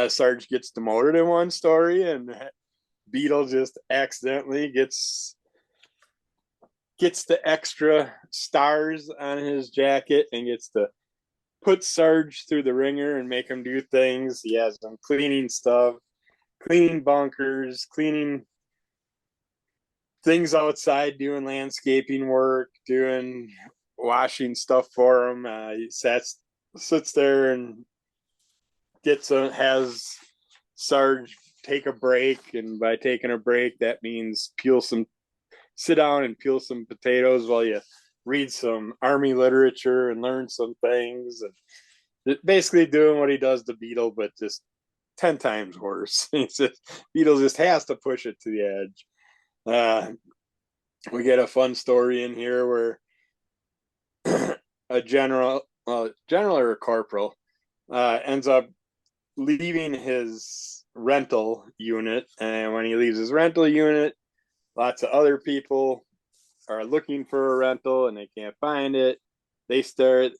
Sarge gets demoted in one story, and Beetle just accidentally gets the extra stars on his jacket and gets to put Sarge through the ringer and make him do things. He has him cleaning stuff, cleaning bunkers, cleaning things outside, doing landscaping work, doing washing stuff for him. He sits there and has Sarge take a break, and by taking a break, that means sit down and peel some potatoes while you read some army literature and learn some things, and basically doing what he does to Beetle, but just 10 times worse. Beetle just has to push it to the edge. We get a fun story in here where a general or a corporal ends up leaving his rental unit, and when he leaves his rental unit, lots of other people are looking for a rental and they can't find it. The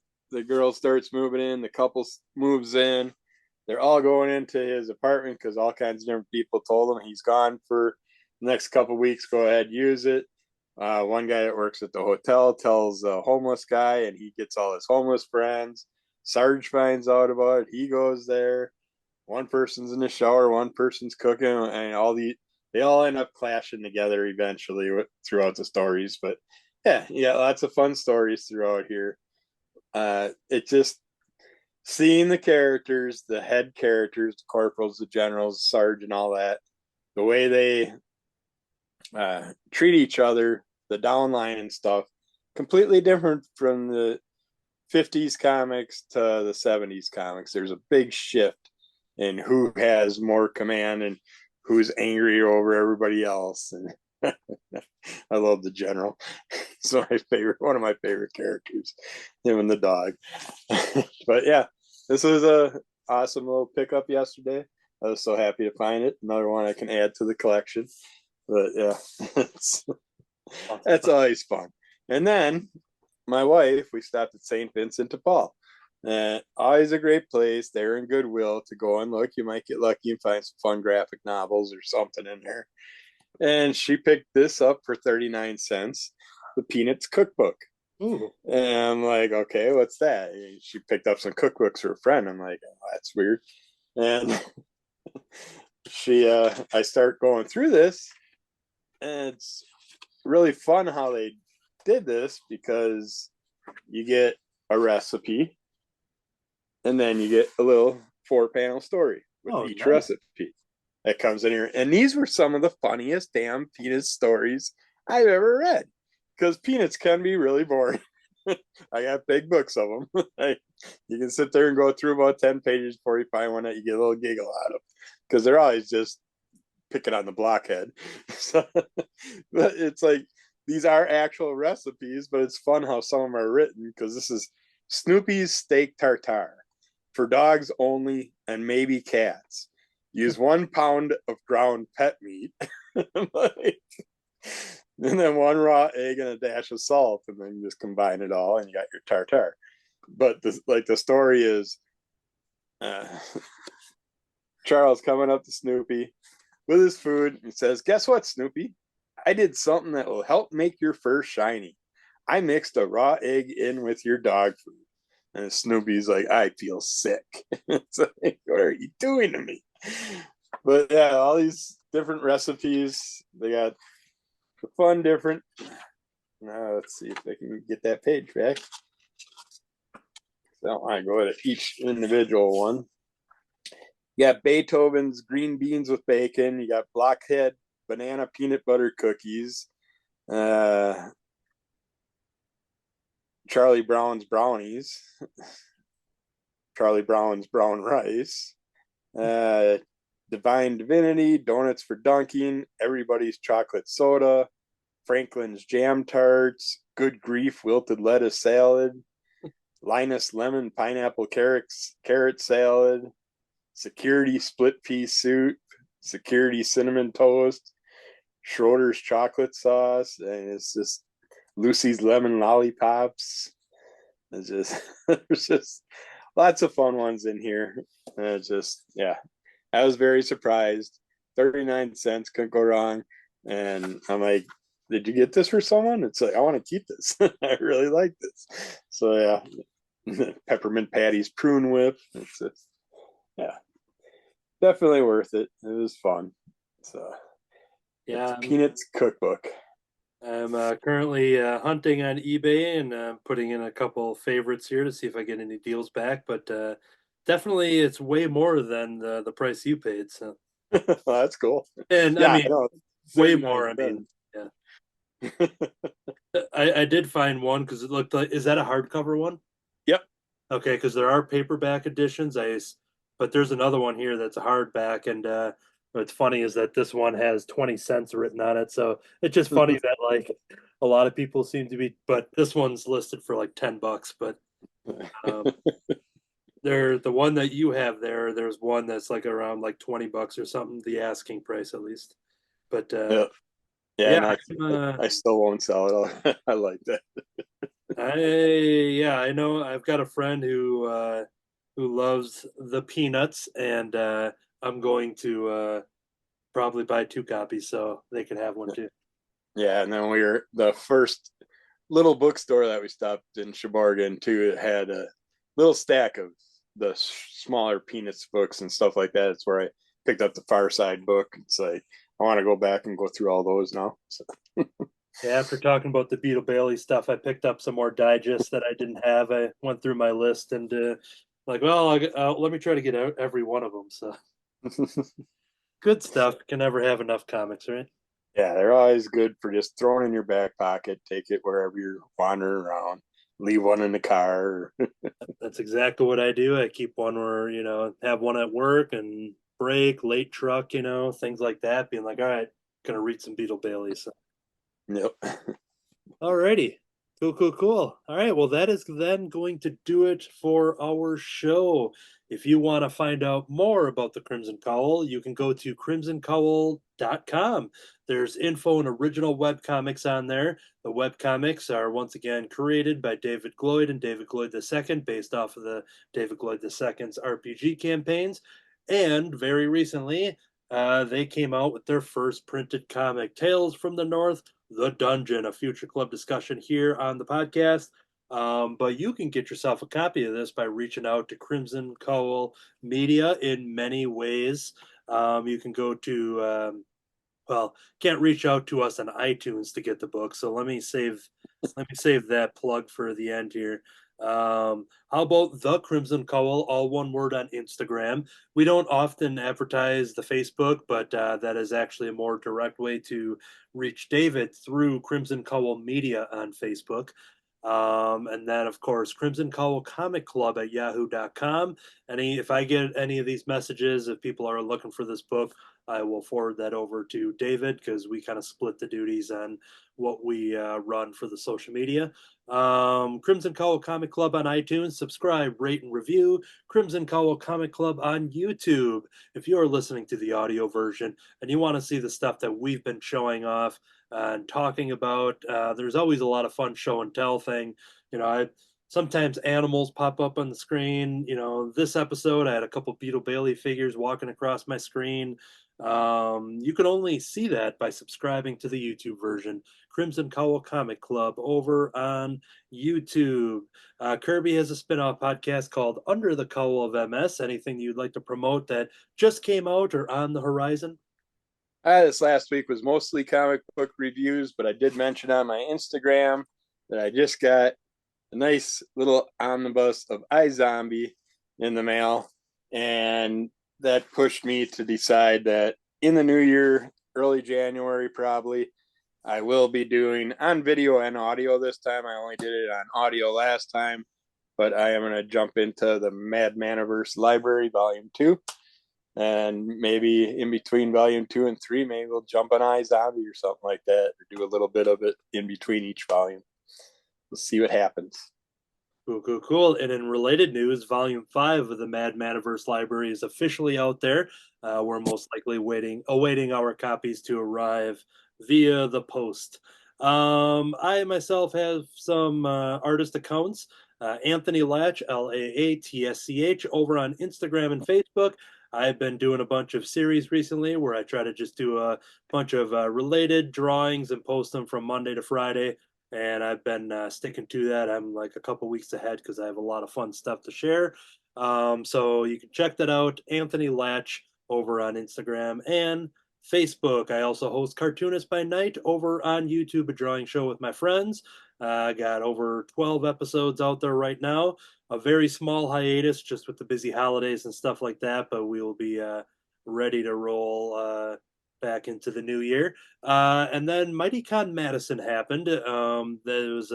girl starts moving in, the couple moves in, they're all going into his apartment because all kinds of different people told him he's gone for the next couple weeks, go ahead, use it. One guy that works at the hotel tells a homeless guy, and he gets all his homeless friends. Sarge finds out about it, he goes there. One person's in the shower, one person's cooking, and they all end up clashing together eventually throughout the stories. But yeah, lots of fun stories throughout here. It just, seeing the characters, the head characters, the corporals, the generals, Sarge, and all that, the way they treat each other, the downline and stuff, completely different from the 50s comics to the 70s comics. There's a big shift in who has more command and who's angry over everybody else. And I love the general. He's one of my favorite characters, him and the dog. But yeah, this was a awesome little pickup yesterday. I was so happy to find it. Another one I can add to the collection. But yeah, that's always fun. And then my wife, we stopped at St. Vincent de Paul. Always a great place. They're in Goodwill to go and look. You might get lucky and find some fun graphic novels or something in there. And she picked this up for 39 cents, the Peanuts cookbook. Ooh. And I'm like, okay, what's that? And she picked up some cookbooks for a friend. I'm like, oh, that's weird. And I start going through this, and it's really fun how they did this, because you get a recipe and then you get a little 4-panel story with each recipe that comes in here. And these were some of the funniest damn Peanuts stories I've ever read, because Peanuts can be really boring. I got big books of them. You can sit there and go through about 10 pages before you find one that you get a little giggle out of, because they're always just picking on the blockhead. So, but it's like, these are actual recipes, but it's fun how some of them are written, because this is Snoopy's steak tartare for dogs only and maybe cats. Use 1 pound of ground pet meat, like, and then 1 raw egg and a dash of salt, and then you just combine it all and you got your tartare. But the story is Charles coming up to Snoopy with his food. He says, "Guess what, Snoopy? I did something that will help make your fur shiny. I mixed a raw egg in with your dog food." And Snoopy's like, "I feel sick." It's like, what are you doing to me? But yeah, all these different recipes. They got the fun different. Now let's see if I can get that page back. I don't want to go to each individual one. You got Beethoven's green beans with bacon. You got Blockhead banana peanut butter cookies. Charlie Brown's brownies. Charlie Brown's brown rice. Divine Divinity, donuts for dunking, Everybody's chocolate soda, Franklin's jam tarts, Good Grief wilted lettuce salad, Linus lemon pineapple carrot salad, Security split pea soup, Security cinnamon toast, Schroeder's chocolate sauce, and it's just Lucy's lemon lollipops. It's just there's just lots of fun ones in here. And it's just, yeah, I was very surprised. 39 cents, couldn't go wrong. And I'm like, did you get this for someone? It's like, I want to keep this. I really like this. So yeah, Peppermint Patty's prune whip. It's just, yeah, definitely worth it. It was fun. So yeah, Peanuts cookbook. I'm currently hunting on eBay and putting in a couple favorites here to see if I get any deals back. But definitely, it's way more than the price you paid. So Well, that's cool. and Yeah, I mean, I know. way more. I mean, yeah. I did find one because it looked like, is that a hardcover one? Yep. Okay, because there are paperback editions. But there's another one here that's a hardback, and what's funny is that this one has 20 cents written on it. So it's just funny that like a lot of people seem to be, but this one's listed for like $10. But the one that you have there's one that's like around like $20 or something, the asking price at least. But yeah, I still won't sell it. I like that. I know I've got a friend who loves the Peanuts, and I'm going to probably buy 2 copies so they can have one too. Yeah, and then we were the first little bookstore that we stopped in Sheboygan too. It had a little stack of the smaller Peanuts books and stuff like that. It's where I picked up the Far Side book. It's like I want to go back and go through all those now. So. Yeah, after talking about the Beetle Bailey stuff, I picked up some more digests that I didn't have. I went through my list and like, well, let me try to get out every one of them. So good stuff. Can never have enough comics, right? Yeah, they're always good for just throwing in your back pocket, take it wherever you're wandering around, leave one in the car. That's exactly what I do. I keep one where, have one at work and break, late truck, things like that, being like, all right, gonna read some Beetle Baileys. Yep. Alrighty. Cool. All right. Well, that is then going to do it for our show. If you want to find out more about the Crimson Cowl, you can go to crimsoncowl.com. There's info and original webcomics on there. The webcomics are once again created by David Gloyd and David Gloyd II, based off of the David Gloyd II's RPG campaigns. And very recently, they came out with their first printed comic, Tales from the North, The Dungeon, a future club discussion here on the podcast. But you can get yourself a copy of this by reaching out to Crimson Cowl Media in many ways. You can go to, can't reach out to us on iTunes to get the book. So let me save that plug for the end here. How about the Crimson Cowl, all one word, on Instagram? We don't often advertise the Facebook, but that is actually a more direct way to reach David, through Crimson Cowl Media on Facebook. And then, of course, Crimson Cowl Comic Club at yahoo.com. If I get any of these messages, if people are looking for this book, I will forward that over to David, because we kind of split the duties on what we run for the social media. Crimson Cowl Comic Club on iTunes. Subscribe, rate, and review. Crimson Cowl Comic Club on YouTube. If you are listening to the audio version and you want to see the stuff that we've been showing off and talking about, there's always a lot of fun show and tell thing. Sometimes animals pop up on the screen. This episode, I had a couple Beetle Bailey figures walking across my screen. You can only see that by subscribing to the YouTube version. Crimson Cowl Comic Club over on YouTube. Kerby has a spin-off podcast called Under the Cowl of MS. Anything you'd like to promote that just came out or on the horizon? This last week was mostly comic book reviews, but I did mention on my Instagram that I just got a nice little omnibus of iZombie in the mail, and that pushed me to decide that in the new year, early January probably, I will be doing on video and audio this time. I only did it on audio last time, but I am going to jump into the Mad Maniverse Library Volume 2. And maybe in between Volume 2 and 3, maybe we'll jump on iZombie or something like that, or do a little bit of it in between each volume. We'll see what happens. Cool. And in related news, Volume 5 of the Mad Maniverse Library is officially out there. We're most likely awaiting our copies to arrive via the post. I myself have some artist accounts. Anthony Laatsch, Laatsch, over on Instagram and Facebook. I've been doing a bunch of series recently where I try to just do a bunch of related drawings and post them from Monday to Friday. And I've been sticking to that. I'm like a couple weeks ahead because I have a lot of fun stuff to share. So you can check that out. Anthony Laatsch over on Instagram and Facebook. I also host Cartoonist by Night over on YouTube, a drawing show with my friends. I got over 12 episodes out there right now. A very small hiatus just with the busy holidays and stuff like that, but we will be ready to roll back into the new year. And then Mighty Con Madison happened. That was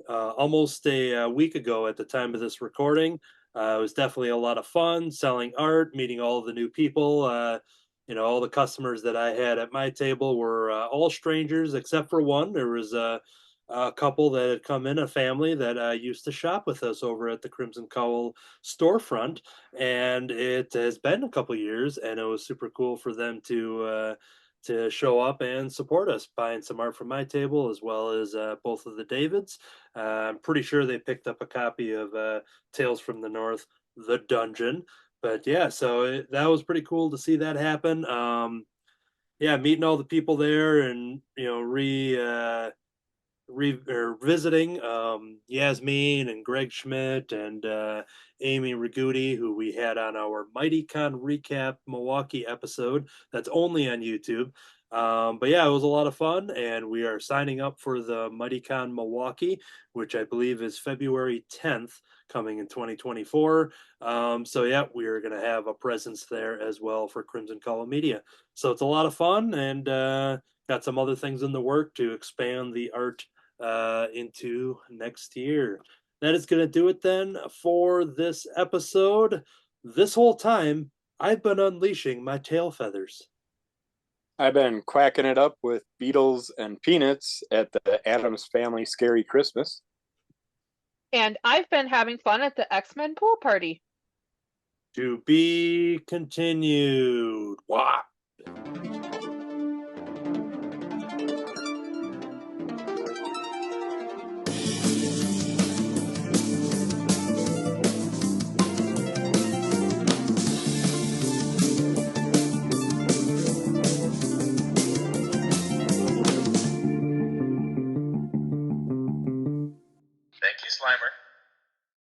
almost a week ago at the time of this recording. It was definitely a lot of fun selling art, meeting all of the new people. All the customers that I had at my table were all strangers except for one. There was a couple that had come in, a family that used to shop with us over at the Crimson Cowl storefront, and it has been a couple years, and it was super cool for them to show up and support us, buying some art from my table as well as both of the Davids. I'm pretty sure they picked up a copy of Tales from the North, The Dungeon. But yeah, so that was pretty cool to see that happen. Meeting all the people there, and revisiting Yasmin and Greg Schmidt and Amy Riguti, who we had on our MightyCon Recap Milwaukee episode. That's only on YouTube. But yeah, it was a lot of fun, and we are signing up for the MightyCon Milwaukee, which I believe is February 10th, coming in 2024. So yeah, we are going to have a presence there as well for Crimson Cowl Media. So it's a lot of fun, and got some other things in the work to expand the art into next year. That is going to do it then for this episode. This whole time, I've been unleashing my tail feathers. I've been quacking it up with Beatles and Peanuts at the Addams Family Scary Christmas. And I've been having fun at the X-Men pool party. To be continued. What?